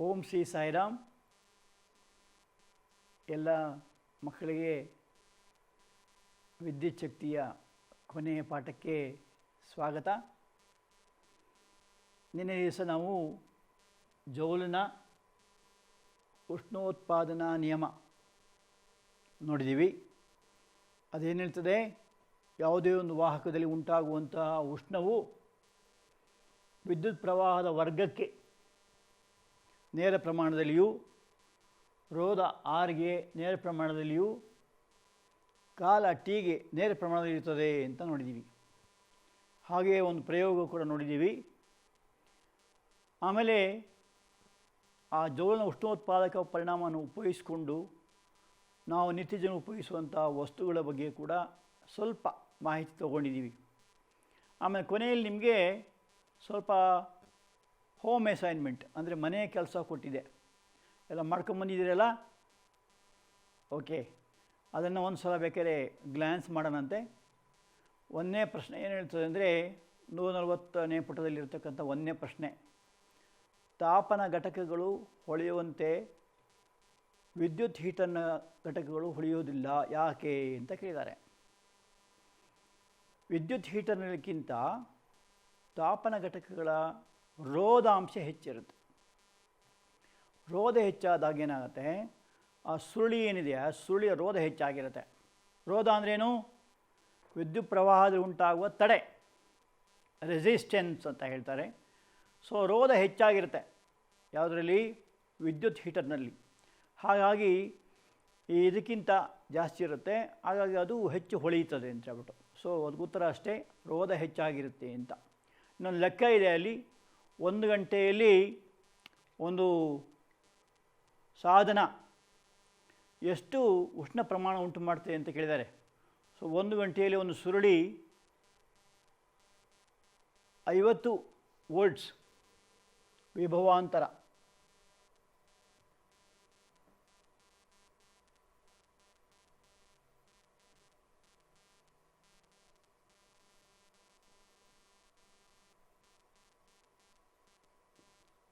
ಓಂ ಶ್ರೀ ಸಾಯಿರಾಮ್. ಎಲ್ಲ ಮಕ್ಕಳಿಗೆ ವಿದ್ಯುತ್ ಶಕ್ತಿಯ ಕೊನೆಯ ಪಾಠಕ್ಕೆ ಸ್ವಾಗತ. ನಿನ್ನೆ ದಿವಸ ನಾವು ಜೌಲಿನ ಉಷ್ಣೋತ್ಪಾದನಾ ನಿಯಮ ನೋಡಿದ್ದೀವಿ. ಅದೇನು ಹೇಳ್ತದೆ, ಯಾವುದೇ ಒಂದು ವಾಹಕದಲ್ಲಿ ಉಂಟಾಗುವಂತಹ ಉಷ್ಣವು ವಿದ್ಯುತ್ ಪ್ರವಾಹದ ವರ್ಗಕ್ಕೆ ನೇರ ಪ್ರಮಾಣದಲ್ಲಿಯೂ, ರೋಧ ಆರ್ಗೆ ನೇರ ಪ್ರಮಾಣದಲ್ಲಿಯೂ, ಕಾಲ ಟಿಗೆ ನೇರ ಪ್ರಮಾಣದಲ್ಲಿ ಇರ್ತದೆ ಅಂತ ನೋಡಿದ್ದೀವಿ. ಹಾಗೆಯೇ ಒಂದು ಪ್ರಯೋಗ ಕೂಡ ನೋಡಿದ್ದೀವಿ. ಆಮೇಲೆ ಆ ಜೌಲಿನ ಉಷ್ಣೋತ್ಪಾದಕ ಪರಿಣಾಮವನ್ನು ಉಪಯೋಗಿಸಿಕೊಂಡು ನಾವು ನಿತ್ಯ ಜನ ಉಪಯೋಗಿಸುವಂಥ ವಸ್ತುಗಳ ಬಗ್ಗೆ ಕೂಡ ಸ್ವಲ್ಪ ಮಾಹಿತಿ ತಗೊಂಡಿದ್ದೀವಿ. ಆಮೇಲೆ ಕೊನೆಯಲ್ಲಿ ನಿಮಗೆ ಸ್ವಲ್ಪ ಹೋಮ್ ಅಸೈನ್ಮೆಂಟ್ ಅಂದರೆ ಮನೆಯ ಕೆಲಸ ಕೊಟ್ಟಿದೆ, ಎಲ್ಲ ಮಾಡ್ಕೊಂಬಂದಿದ್ದೀರಲ್ಲ. ಓಕೆ, ಅದನ್ನು ಒಂದು ಸಲ ಬೇಕಾದ್ರೆ ಗ್ಲ್ಯಾನ್ಸ್ ಮಾಡೋಣಂತೆ. ಒಂದನೇ ಪ್ರಶ್ನೆ ಏನು ಹೇಳ್ತದೆ ಅಂದರೆ, 140ನೇ ಪುಟದಲ್ಲಿರ್ತಕ್ಕಂಥ ಒಂದನೇ ಪ್ರಶ್ನೆ, ತಾಪನ ಘಟಕಗಳು ಹೊಳೆಯುವಂತೆ ವಿದ್ಯುತ್ ಹೀಟರ್ನ ಘಟಕಗಳು ಹೊಳೆಯುವುದಿಲ್ಲ, ಯಾಕೆ ಅಂತ ಕೇಳಿದ್ದಾರೆ. ವಿದ್ಯುತ್ ಹೀಟರ್ನಕ್ಕಿಂತ ತಾಪನ ಘಟಕಗಳ ರೋಧಾಂಶ ಹೆಚ್ಚಿರುತ್ತೆ. ರೋಧ ಹೆಚ್ಚಾದಾಗ ಏನಾಗುತ್ತೆ, ಆ ಸುರುಳಿ ಏನಿದೆ ಆ ಸುರುಳಿಯ ರೋಧ ಹೆಚ್ಚಾಗಿರುತ್ತೆ. ರೋಧ ಅಂದ್ರೇನು? ವಿದ್ಯುತ್ ಪ್ರವಾಹದಲ್ಲಿ ಉಂಟಾಗುವ ತಡೆ, ರೆಸಿಸ್ಟೆನ್ಸ್ ಅಂತ ಹೇಳ್ತಾರೆ. ಸೊ ರೋಧ ಹೆಚ್ಚಾಗಿರುತ್ತೆ ಯಾವುದರಲ್ಲಿ? ವಿದ್ಯುತ್ ಹೀಟರ್ನಲ್ಲಿ. ಹಾಗಾಗಿ ಇದಕ್ಕಿಂತ ಜಾಸ್ತಿ ಇರುತ್ತೆ, ಹಾಗಾಗಿ ಅದು ಹೆಚ್ಚು ಹೊಳೆಯುತ್ತದೆ ಅಂತ ಹೇಳ್ಬಿಟ್ಟು. ಸೊ ಅದಕ್ಕೆ ಉತ್ತರ ಅಷ್ಟೇ, ರೋಧ ಹೆಚ್ಚಾಗಿರುತ್ತೆ ಅಂತ. ಇನ್ನೊಂದು ಲೆಕ್ಕ ಇದೆ ಅಲ್ಲಿ, 1 ಗಂಟೆಯಲ್ಲಿ ಒಂದು ಸಾಧನ ಎಷ್ಟು ಉಷ್ಣ ಪ್ರಮಾಣ ಉಂಟು ಮಾಡ್ತದೆ ಅಂತ ಕೇಳಿದ್ದಾರೆ. ಸೊ 1 ಗಂಟೆಯಲ್ಲಿ ಒಂದು ಸುರುಳಿ 50 ವೋಲ್ಟ್ಸ್ ವಿಭವಾಂತರ,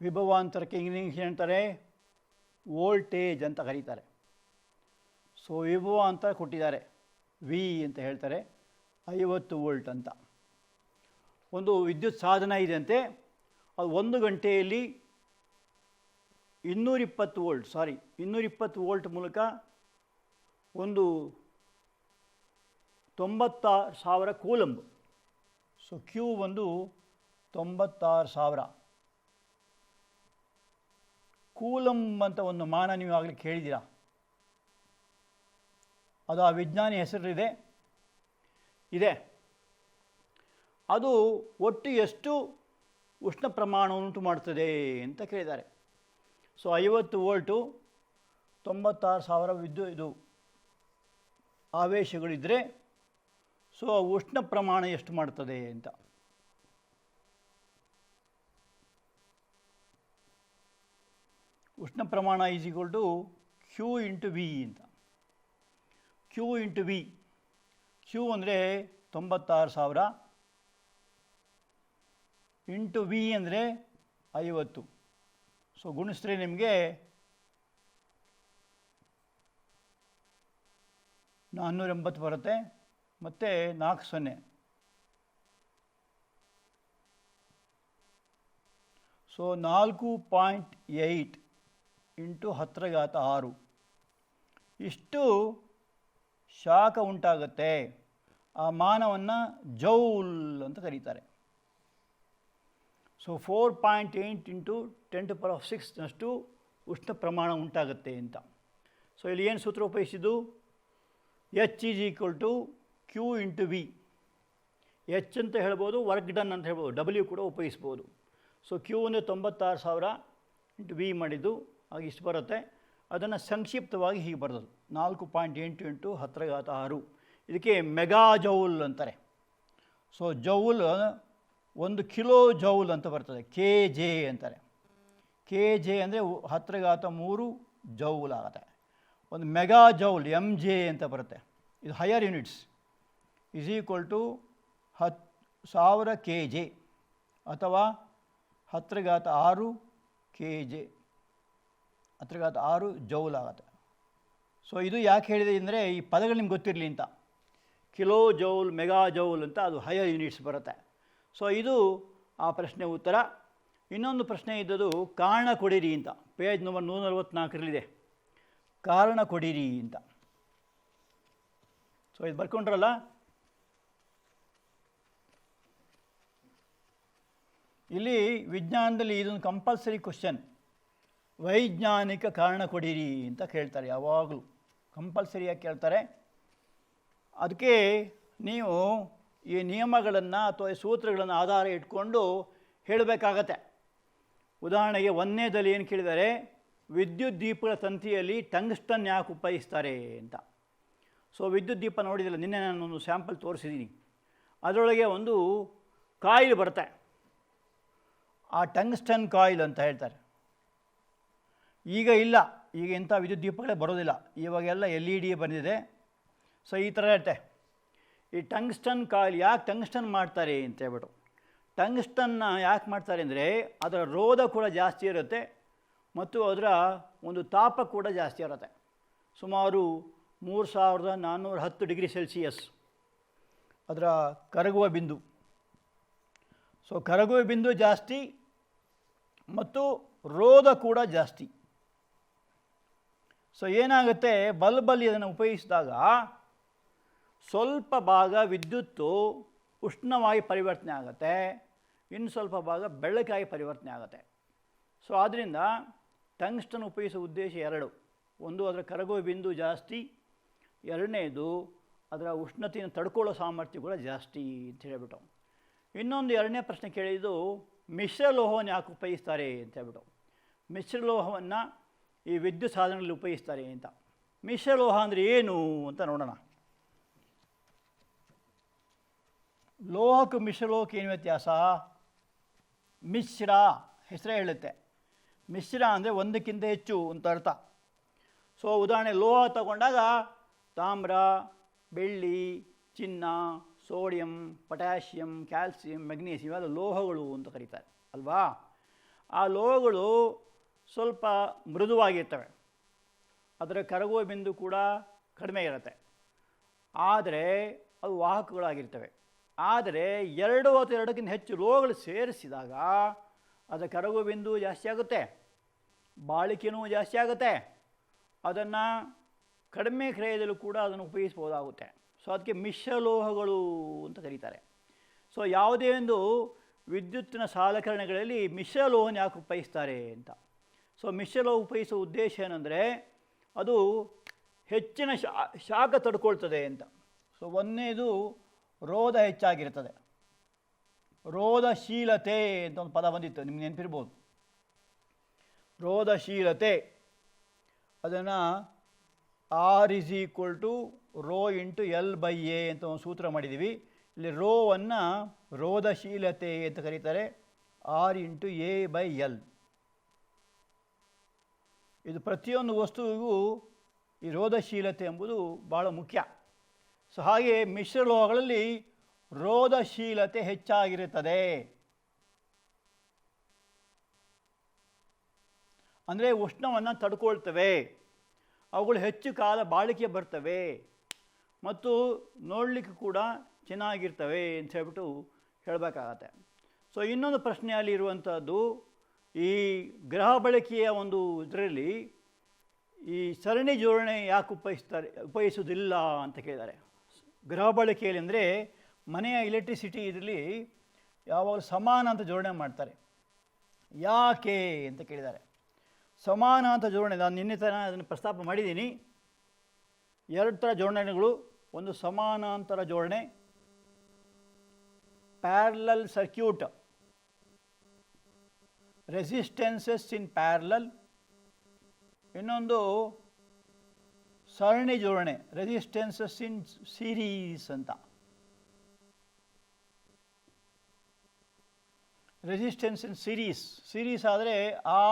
ವಿಭವಾಂತರಕ್ಕೆ ಇಂಗ್ಲೀಷ್ ಹೇಳ್ತಾರೆ ವೋಲ್ಟೇಜ್ ಅಂತ ಕರೀತಾರೆ. ಸೊ ವಿಭವಾಂತರ ಕೊಟ್ಟಿದ್ದಾರೆ, ವಿ ಅಂತ ಹೇಳ್ತಾರೆ, 50 ವೋಲ್ಟ್ ಅಂತ. ಒಂದು ವಿದ್ಯುತ್ ಸಾಧನ ಇದೆ ಅಂತೆ, ಅದು 1 ಗಂಟೆಯಲ್ಲಿ 220 ವೋಲ್ಟ್ ಮೂಲಕ ಒಂದು 96,000 ಕೂಲಂಬ್. ಸೊ ಕ್ಯೂ ಒಂದು 96,000 ಕೂಲಂಬ್ ಅಂತ ಒಂದು ಮಾನ ನೀವು ಆಗಲೇ ಕೇಳಿದ್ದೀರಾ. ಅದು ಆ ವಿಜ್ಞಾನಿ ಹೆಸರಿದೆ ಇದೆ. ಅದು ಒಟ್ಟು ಎಷ್ಟು ಉಷ್ಣ ಪ್ರಮಾಣ ಉಂಟು ಮಾಡ್ತದೆ ಅಂತ ಕೇಳಿದ್ದಾರೆ. ಸೊ 50 ವೋಲ್ಟು 96,000 ಇದು ಆವೇಶಗಳಿದ್ದರೆ, ಸೊ ಉಷ್ಣ ಪ್ರಮಾಣ ಎಷ್ಟು ಮಾಡ್ತದೆ ಅಂತ. ಉಷ್ಣ ಪ್ರಮಾಣ is equal to Q into V ಅಂತ. ಕ್ಯೂ ಇಂಟು ವಿ, ಕ್ಯೂ ಅಂದರೆ 96,000 ಇಂಟು ವಿ ಅಂದರೆ 50. ಸೊ ಗುಣಿಸಿದ್ರೆ ನಿಮಗೆ 480 ಬರುತ್ತೆ, ಮತ್ತು 40. ಸೊ 4.8 ಇಂಟು 10⁻6 ಇಷ್ಟು ಶಾಖ ಉಂಟಾಗುತ್ತೆ. ಆ ಮಾನವನ್ನು ಜೌಲ್ ಅಂತ ಕರೀತಾರೆ. ಸೊ 4.8 ಇಂಟು 10⁶ ಉಷ್ಣ ಪ್ರಮಾಣ ಉಂಟಾಗುತ್ತೆ ಅಂತ. ಸೊ ಇಲ್ಲಿ ಏನು ಸೂತ್ರ ಉಪಯೋಗಿಸಿದ್ದು? H is equal to Q into V. H ಅಂತ ಹೇಳ್ಬೋದು, ವರ್ಕ್ ಡನ್ ಅಂತ ಹೇಳ್ಬೋದು, ಡಬ್ಲ್ಯೂ ಕೂಡ ಉಪಯೋಗಿಸ್ಬೋದು. ಸೊ ಕ್ಯೂ ಅಂದರೆ 96,000 ಇಂಟು ವಿ ಮಾಡಿದ್ದು, ಆಗ ಇಷ್ಟು ಬರುತ್ತೆ. ಅದನ್ನು ಸಂಕ್ಷಿಪ್ತವಾಗಿ ಹೀಗೆ ಬರೆದದು 4.8 ಇಂಟು 10⁻6. ಇದಕ್ಕೆ ಮೆಗಾ ಜೌಲ್ ಅಂತಾರೆ. ಸೊ ಜೌಲ್ 1 ಕಿಲೋ ಜೌಲ್ ಅಂತ ಬರ್ತದೆ, ಕೆ ಜೆ ಅಂತಾರೆ. ಕೆ ಜೆ ಅಂದರೆ 10⁻3 ಜೌಲ್ ಆಗುತ್ತೆ. ಒಂದು ಮೆಗಾ ಜೌಲ್ ಎಮ್ ಜೆ ಅಂತ ಬರುತ್ತೆ, ಇದು higher units, is equal to 10,000 K J ಅಥವಾ 10⁻6 ಕೆ ಜೆ 10 6 ಜೌಲ್ ಆಗುತ್ತೆ. ಸೊ ಇದು ಯಾಕೆ ಹೇಳಿದೆ ಅಂದರೆ ಈ ಪದಗಳು ನಿಮ್ಗೆ ಗೊತ್ತಿರಲಿ ಅಂತ. ಕಿಲೋ ಜೌಲ್, ಮೆಗಾ ಜೌಲ್ ಅಂತ ಅದು ಹೈಯರ್ ಯೂನಿಟ್ಸ್ ಬರುತ್ತೆ. ಸೊ ಇದು ಆ ಪ್ರಶ್ನೆ ಉತ್ತರ. ಇನ್ನೊಂದು ಪ್ರಶ್ನೆ ಇದ್ದದು ಕಾರಣ ಕೊಡಿರಿ ಅಂತ, ಪೇಜ್ ನಂಬರ್ 144ರಲ್ಲಿದೆ. ಕಾರಣ ಕೊಡಿರಿ ಅಂತ. ಸೊ ಇದು ಬರ್ಕೊಂಡ್ರಲ್ಲ, ಇಲ್ಲಿ ವಿಜ್ಞಾನದಲ್ಲಿ ಇದೊಂದು ಕಂಪಲ್ಸರಿ ಕ್ವಶನ್. ವೈಜ್ಞಾನಿಕ ಕಾರಣ ಕೊಡಿರಿ ಅಂತ ಕೇಳ್ತಾರೆ, ಯಾವಾಗಲೂ ಕಂಪಲ್ಸರಿಯಾಗಿ ಕೇಳ್ತಾರೆ. ಅದಕ್ಕೆ ನೀವು ಈ ನಿಯಮಗಳನ್ನು ಅಥವಾ ಈ ಸೂತ್ರಗಳನ್ನು ಆಧಾರ ಇಟ್ಕೊಂಡು ಹೇಳಬೇಕಾಗತ್ತೆ. ಉದಾಹರಣೆಗೆ ಒಂದನೇದಲ್ಲಿ ಏನು ಕೇಳಿದ್ದಾರೆ, ವಿದ್ಯುತ್ ದೀಪಗಳ ತಂತಿಯಲ್ಲಿ ಟಂಗ್ಸ್ಟನ್ ಯಾಕೆ ಉಪಯೋಗಿಸ್ತಾರೆ ಅಂತ. ಸೊ ವಿದ್ಯುತ್ ದೀಪ ನೋಡಿದಿಲ್ಲ, ನಿನ್ನೆ ನಾನೊಂದು ಸ್ಯಾಂಪಲ್ ತೋರಿಸಿದ್ದೀನಿ. ಅದರೊಳಗೆ ಒಂದು ಕಾಯಿಲ್ ಬರುತ್ತೆ, ಆ ಟಂಗ್ಸ್ಟನ್ ಕಾಯಿಲ್ ಅಂತ ಹೇಳ್ತಾರೆ. ಈಗ ಇಲ್ಲ, ಈಗ ಇಂಥ ವಿದ್ಯುತ್ ದೀಪಗಳೇ ಬರೋದಿಲ್ಲ, ಇವಾಗೆಲ್ಲ LED ಬಂದಿದೆ. ಸೊ ಈ ಥರ ಇರುತ್ತೆ. ಈ ಟಂಗ್ಸ್ಟನ್ ಕಾಯಿಲ್ ಯಾಕೆ ಟಂಗ್ಸ್ಟನ್ ಮಾಡ್ತಾರೆ ಅಂತ ಹೇಳ್ಬಿಟ್ಟು, ಟಂಗ್ಸ್ಟನ್ನ ಯಾಕೆ ಮಾಡ್ತಾರೆ ಅಂದರೆ ಅದರ ರೋಧ ಕೂಡ ಜಾಸ್ತಿ ಇರುತ್ತೆ ಮತ್ತು ಅದರ ಒಂದು ತಾಪ ಕೂಡ ಜಾಸ್ತಿ ಇರುತ್ತೆ. ಸುಮಾರು 3410 ಡಿಗ್ರಿ ಸೆಲ್ಸಿಯಸ್ ಅದರ ಕರಗುವ ಬಿಂದು. ಸೊ ಕರಗುವ ಬಿಂದು ಜಾಸ್ತಿ ಮತ್ತು ರೋಧ ಕೂಡ ಜಾಸ್ತಿ. ಸೊ ಏನಾಗುತ್ತೆ, ಬಲ್ಬಲ್ಲಿ ಅದನ್ನು ಉಪಯೋಗಿಸಿದಾಗ ಸ್ವಲ್ಪ ಭಾಗ ವಿದ್ಯುತ್ತು ಉಷ್ಣವಾಗಿ ಪರಿವರ್ತನೆ ಆಗುತ್ತೆ, ಇನ್ನು ಸ್ವಲ್ಪ ಭಾಗ ಬೆಳಕಾಗಿ ಪರಿವರ್ತನೆ ಆಗುತ್ತೆ. ಸೊ ಆದ್ದರಿಂದ ಟಂಗ್ಸ್ಟನ್ ಉಪಯೋಗಿಸೋ ಉದ್ದೇಶ ಎರಡು. ಒಂದು, ಅದರ ಕರಗುವ ಬಿಂದು ಜಾಸ್ತಿ. ಎರಡನೇದು, ಅದರ ಉಷ್ಣತೆಯನ್ನು ತಡ್ಕೊಳ್ಳೋ ಸಾಮರ್ಥ್ಯ ಕೂಡ ಜಾಸ್ತಿ ಅಂತ ಹೇಳಿಬಿಟ್ಟು. ಇನ್ನೊಂದು ಎರಡನೇ ಪ್ರಶ್ನೆ ಕೇಳಿದ್ದು, ಮಿಶ್ರಲೋಹವನ್ನು ಯಾಕೆ ಉಪಯೋಗಿಸ್ತಾರೆ ಅಂತ ಹೇಳ್ಬಿಟ್ಟು. ಮಿಶ್ರಲೋಹವನ್ನು ಈ ವಿದ್ಯುತ್ ಸಾಧನಗಳಲ್ಲಿ ಉಪಯೋಗಿಸ್ತಾರೆ ಅಂತ. ಮಿಶ್ರಲೋಹ ಅಂದರೆ ಏನು ಅಂತ ನೋಡೋಣ. ಲೋಹಕ್ಕೂ ಮಿಶ್ರಲೋಹಕ್ಕೆ ಏನು ವ್ಯತ್ಯಾಸ? ಮಿಶ್ರ ಹೆಸರೇ ಹೇಳುತ್ತೆ. ಮಿಶ್ರ ಅಂದರೆ ಒಂದಕ್ಕಿಂತ ಹೆಚ್ಚು ಅಂತ ಅರ್ಥ. ಸೊ ಉದಾಹರಣೆ ಲೋಹ ತಗೊಂಡಾಗ ತಾಮ್ರ, ಬೆಳ್ಳಿ, ಚಿನ್ನ, ಸೋಡಿಯಂ, ಪೊಟ್ಯಾಷಿಯಂ, ಕ್ಯಾಲ್ಸಿಯಂ, ಮೆಗ್ನೀಸಿಯಂ ಇವೆಲ್ಲ ಲೋಹಗಳು ಅಂತ ಕರೀತಾರೆ ಅಲ್ವಾ. ಆ ಲೋಹಗಳು ಸ್ವಲ್ಪ ಮೃದುವಾಗಿರ್ತವೆ, ಅದರ ಕರಗುವ ಬಿಂದು ಕೂಡ ಕಡಿಮೆ ಇರುತ್ತೆ, ಆದರೆ ಅವು ವಾಹಕಗಳಾಗಿರ್ತವೆ. ಆದರೆ 2 ಅಥವಾ 2ಕ್ಕಿಂತ ಹೆಚ್ಚು ಲೋಹಗಳು ಸೇರಿಸಿದಾಗ ಅದರ ಕರಗುವ ಬಿಂದು ಜಾಸ್ತಿ ಆಗುತ್ತೆ, ಬಾಳಿಕೆಯೂ ಜಾಸ್ತಿ ಆಗುತ್ತೆ, ಅದನ್ನು ಕಡಿಮೆ ಕ್ರಯದಲ್ಲೂ ಕೂಡ ಅದನ್ನು ಉಪಯೋಗಿಸ್ಬೋದಾಗುತ್ತೆ. ಸೊ ಅದಕ್ಕೆ ಮಿಶ್ರಲೋಹಗಳು ಅಂತ ಕರೀತಾರೆ. ಸೊ ಯಾವುದೇ ಒಂದು ವಿದ್ಯುತ್ತಿನ ಸಾಲಕರಣೆಗಳಲ್ಲಿ ಮಿಶ್ರಲೋಹನ ಯಾಕೆ ಉಪಯೋಗಿಸ್ತಾರೆ ಅಂತ. ಸೊ ಮಿಶ್ರಲೋಹ ಉಪಯೋಗಿಸೋ ಉದ್ದೇಶ ಏನಂದರೆ ಅದು ಹೆಚ್ಚಿನ ಶಾಖ ತಡ್ಕೊಳ್ತದೆ ಅಂತ. ಸೊ ಒಂದನೇದು ರೋಧ ಹೆಚ್ಚಾಗಿರ್ತದೆ. ರೋಧಶೀಲತೆ ಅಂತ ಒಂದು ಪದ ಬಂದಿತ್ತು, ನಿಮ್ಗೆ ನೆನಪಿರ್ಬೋದು. ರೋಧಶೀಲತೆ ಅದನ್ನು R = ρ × L/A ಅಂತ ಒಂದು ಸೂತ್ರ ಮಾಡಿದ್ದೀವಿ. ಇಲ್ಲಿ ರೋವನ್ನು ರೋಧಶೀಲತೆ ಅಂತ ಕರೀತಾರೆ, R × A/L. ಇದು ಪ್ರತಿಯೊಂದು ವಸ್ತುವಿಗೂ ಈ ರೋಧಶೀಲತೆ ಎಂಬುದು ಭಾಳ ಮುಖ್ಯ. ಸೊ ಹಾಗೆ ಮಿಶ್ರಲೋಹಗಳಲ್ಲಿ ರೋಧಶೀಲತೆ ಹೆಚ್ಚಾಗಿರುತ್ತದೆ. ಅಂದರೆ ಉಷ್ಣವನ್ನು ತಡ್ಕೊಳ್ತವೆ, ಅವುಗಳು ಹೆಚ್ಚು ಕಾಲ ಬಾಳಿಕೆ ಬರ್ತವೆ ಮತ್ತು ನೋಡಲಿಕ್ಕೆ ಕೂಡ ಚೆನ್ನಾಗಿರ್ತವೆ ಅಂತ ಹೇಳ್ಬಿಟ್ಟು ಹೇಳಬೇಕಾಗತ್ತೆ. ಸೊ ಇನ್ನೊಂದು ಪ್ರಶ್ನೆಯಲ್ಲಿ ಇರುವಂಥದ್ದು, ಈ ಗೃಹ ಬಳಕೆಯ ಒಂದು ಇದರಲ್ಲಿ ಈ ಸರಣಿ ಜೋಡಣೆ ಯಾಕೆ ಉಪಯೋಗಿಸೋದಿಲ್ಲ ಅಂತ ಕೇಳಿದ್ದಾರೆ. ಗೃಹ ಬಳಕೆಯಲ್ಲಿ ಅಂದರೆ ಮನೆಯ ಎಲೆಕ್ಟ್ರಿಸಿಟಿ ಇದರಲ್ಲಿ ಯಾವಾಗಲೂ ಸಮಾನಾಂತರ ಜೋಡಣೆ ಮಾಡ್ತಾರೆ. ಯಾಕೆ ಅಂತ ಕೇಳಿದ್ದಾರೆ. ಸಮಾನಾಂತರ ಜೋಡಣೆ ನಾನು ನಿನ್ನೆ ತನಕ ಅದನ್ನು ಪ್ರಸ್ತಾಪ ಮಾಡಿದ್ದೀನಿ. 2 ಥರ ಜೋಡಣೆಗಳು. ಒಂದು ಸಮಾನಾಂತರ ಜೋಡಣೆ, parallel circuit, resistances in parallel. ಇನ್ನೊಂದು ಸರಣಿ ಜೋಡಣೆ, ರೆಸಿಸ್ಟೆನ್ಸಸ್ ಇನ್ ಸೀರೀಸ್ ಅಂತ. ರೆಸಿಸ್ಟೆನ್ಸ್ ಇನ್ ಸೀರೀಸ್ ಆದರೆ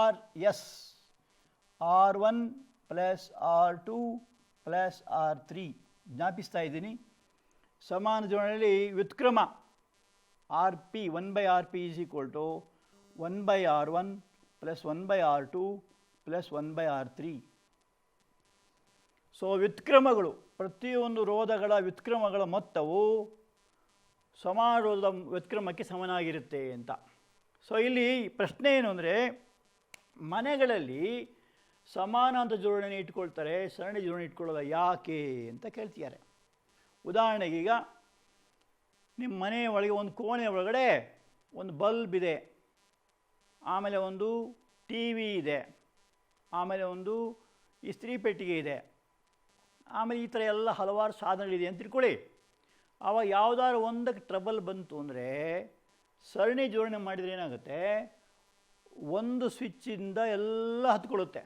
RS, R1 + R2 + R3 ಜ್ಞಾಪಿಸ್ತಾ ಇದ್ದೀನಿ. ಸಮಾನ ಜೋಡಣೆಯಲ್ಲಿ ವ್ಯುತ್ಕ್ರಮ RP 1/RP = 1/R1 + 1/R2 plus 1/R3. So ವ್ಯುತ್ಕ್ರಮಗಳು, ಪ್ರತಿಯೊಂದು ರೋಧಗಳ ವ್ಯುತ್ಕ್ರಮಗಳ ಮೊತ್ತವು ಸಮಾರೋಧದ ವ್ಯುತ್ಕ್ರಮಕ್ಕೆ ಸಮನಾಗಿರುತ್ತೆ ಅಂತ. ಸೊ ಇಲ್ಲಿ ಪ್ರಶ್ನೆ ಏನು ಅಂದರೆ, ಮನೆಗಳಲ್ಲಿ ಸಮಾನಾಂತರ ಜೋಡಣೆ ಇಟ್ಕೊಳ್ತಾರೆ, ಸರಣಿ ಜೋಡಣೆ ಇಟ್ಕೊಳ್ಳೋಲ್ಲ ಯಾಕೆ ಅಂತ ಕೇಳ್ತಿದ್ದಾರೆ. ಉದಾಹರಣೆಗೆ ಈಗ ನಿಮ್ಮ ಮನೆಯ ಒಳಗೆ ಒಂದು ಕೋಣೆ ಒಳಗಡೆ ಒಂದು ಬಲ್ಬ್ ಇದೆ, ಆಮೇಲೆ ಒಂದು ಟಿ ವಿ ಇದೆ, ಆಮೇಲೆ ಒಂದು ಇಸ್ತ್ರಿ ಪೆಟ್ಟಿಗೆ ಇದೆ, ಆಮೇಲೆ ಈ ಥರ ಎಲ್ಲ ಹಲವಾರು ಸಾಧನಗಳಿದೆ ಅಂತ ತಿಳ್ಕೊಳ್ಳಿ. ಆವಾಗ ಯಾವುದಾದ್ರು ಒಂದಕ್ಕೆ ಟ್ರಬಲ್ ಬಂತು ಅಂದರೆ ಸರಣಿ ಜೋಡಣೆ ಮಾಡಿದರೆ ಏನಾಗುತ್ತೆ, ಒಂದು ಸ್ವಿಚ್ಚಿಂದ ಎಲ್ಲ ಹತ್ಕೊಳ್ಳುತ್ತೆ.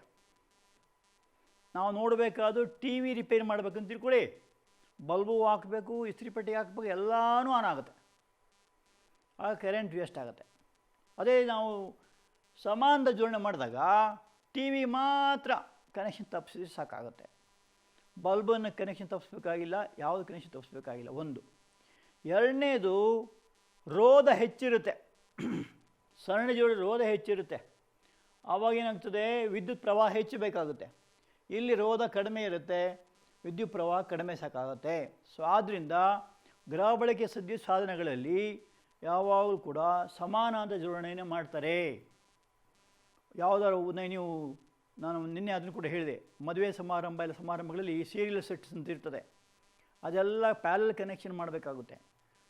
ನಾವು ನೋಡಬೇಕಾದ್ರೂ ಟಿ ವಿ ರಿಪೇರಿ ಮಾಡಬೇಕಂತ ತಿಳ್ಕೊಳ್ಳಿ, ಬಲ್ಬು ಹಾಕಬೇಕು, ಇಸ್ತ್ರಿ ಪೆಟ್ಟಿಗೆ ಹಾಕಬೇಕು, ಎಲ್ಲನೂ ಆನ್ ಆಗುತ್ತೆ, ಆಗ ಕರೆಂಟ್ ವೇಸ್ಟ್ ಆಗುತ್ತೆ. ಅದೇ ನಾವು ಸಮಾನದ ಜೋಡಣೆ ಮಾಡಿದಾಗ ಟಿ ವಿ ಮಾತ್ರ ಕನೆಕ್ಷನ್ ತಪ್ಪಿಸಿದ್ರೆ ಸಾಕಾಗುತ್ತೆ, ಬಲ್ಬನ್ನು ಕನೆಕ್ಷನ್ ತಪ್ಪಿಸ್ಬೇಕಾಗಿಲ್ಲ, ಯಾವುದು ಕನೆಕ್ಷನ್ ತಪ್ಪಿಸ್ಬೇಕಾಗಿಲ್ಲ. ಒಂದು. ಎರಡನೇದು, ರೋಧ ಹೆಚ್ಚಿರುತ್ತೆ, ಸರಣಿ ಜೋಡಿ ರೋಧ ಹೆಚ್ಚಿರುತ್ತೆ, ಆವಾಗ ಏನಾಗ್ತದೆ, ವಿದ್ಯುತ್ ಪ್ರವಾಹ ಹೆಚ್ಚು ಬೇಕಾಗುತ್ತೆ. ಇಲ್ಲಿ ರೋಧ ಕಡಿಮೆ ಇರುತ್ತೆ, ವಿದ್ಯುತ್ ಪ್ರವಾಹ ಕಡಿಮೆ ಸಾಕಾಗುತ್ತೆ. ಸೊ ಆದ್ದರಿಂದ ಗೃಹ ಬಳಕೆ ವಿದ್ಯುತ್ ಸಾಧನಗಳಲ್ಲಿ ಯಾವಾಗಲೂ ಕೂಡ ಸಮಾನಾಂತರ ಜೋಡಣೆಯನ್ನು ಮಾಡ್ತಾರೆ. ಯಾವುದಾದ್ರು ನೀವು, ನಾನು ನಿನ್ನೆ ಅದನ್ನು ಕೂಡ ಹೇಳಿದೆ, ಮದುವೆ ಸಮಾರಂಭ ಎಲ್ಲ ಸಮಾರಂಭಗಳಲ್ಲಿ ಸೀರಿಯಲ್ ಸೆಟ್ಸ್ ಅಂತ ಇರ್ತದೆ, ಅದೆಲ್ಲ ಪ್ಯಾರಲ್ ಕನೆಕ್ಷನ್ ಮಾಡಬೇಕಾಗುತ್ತೆ.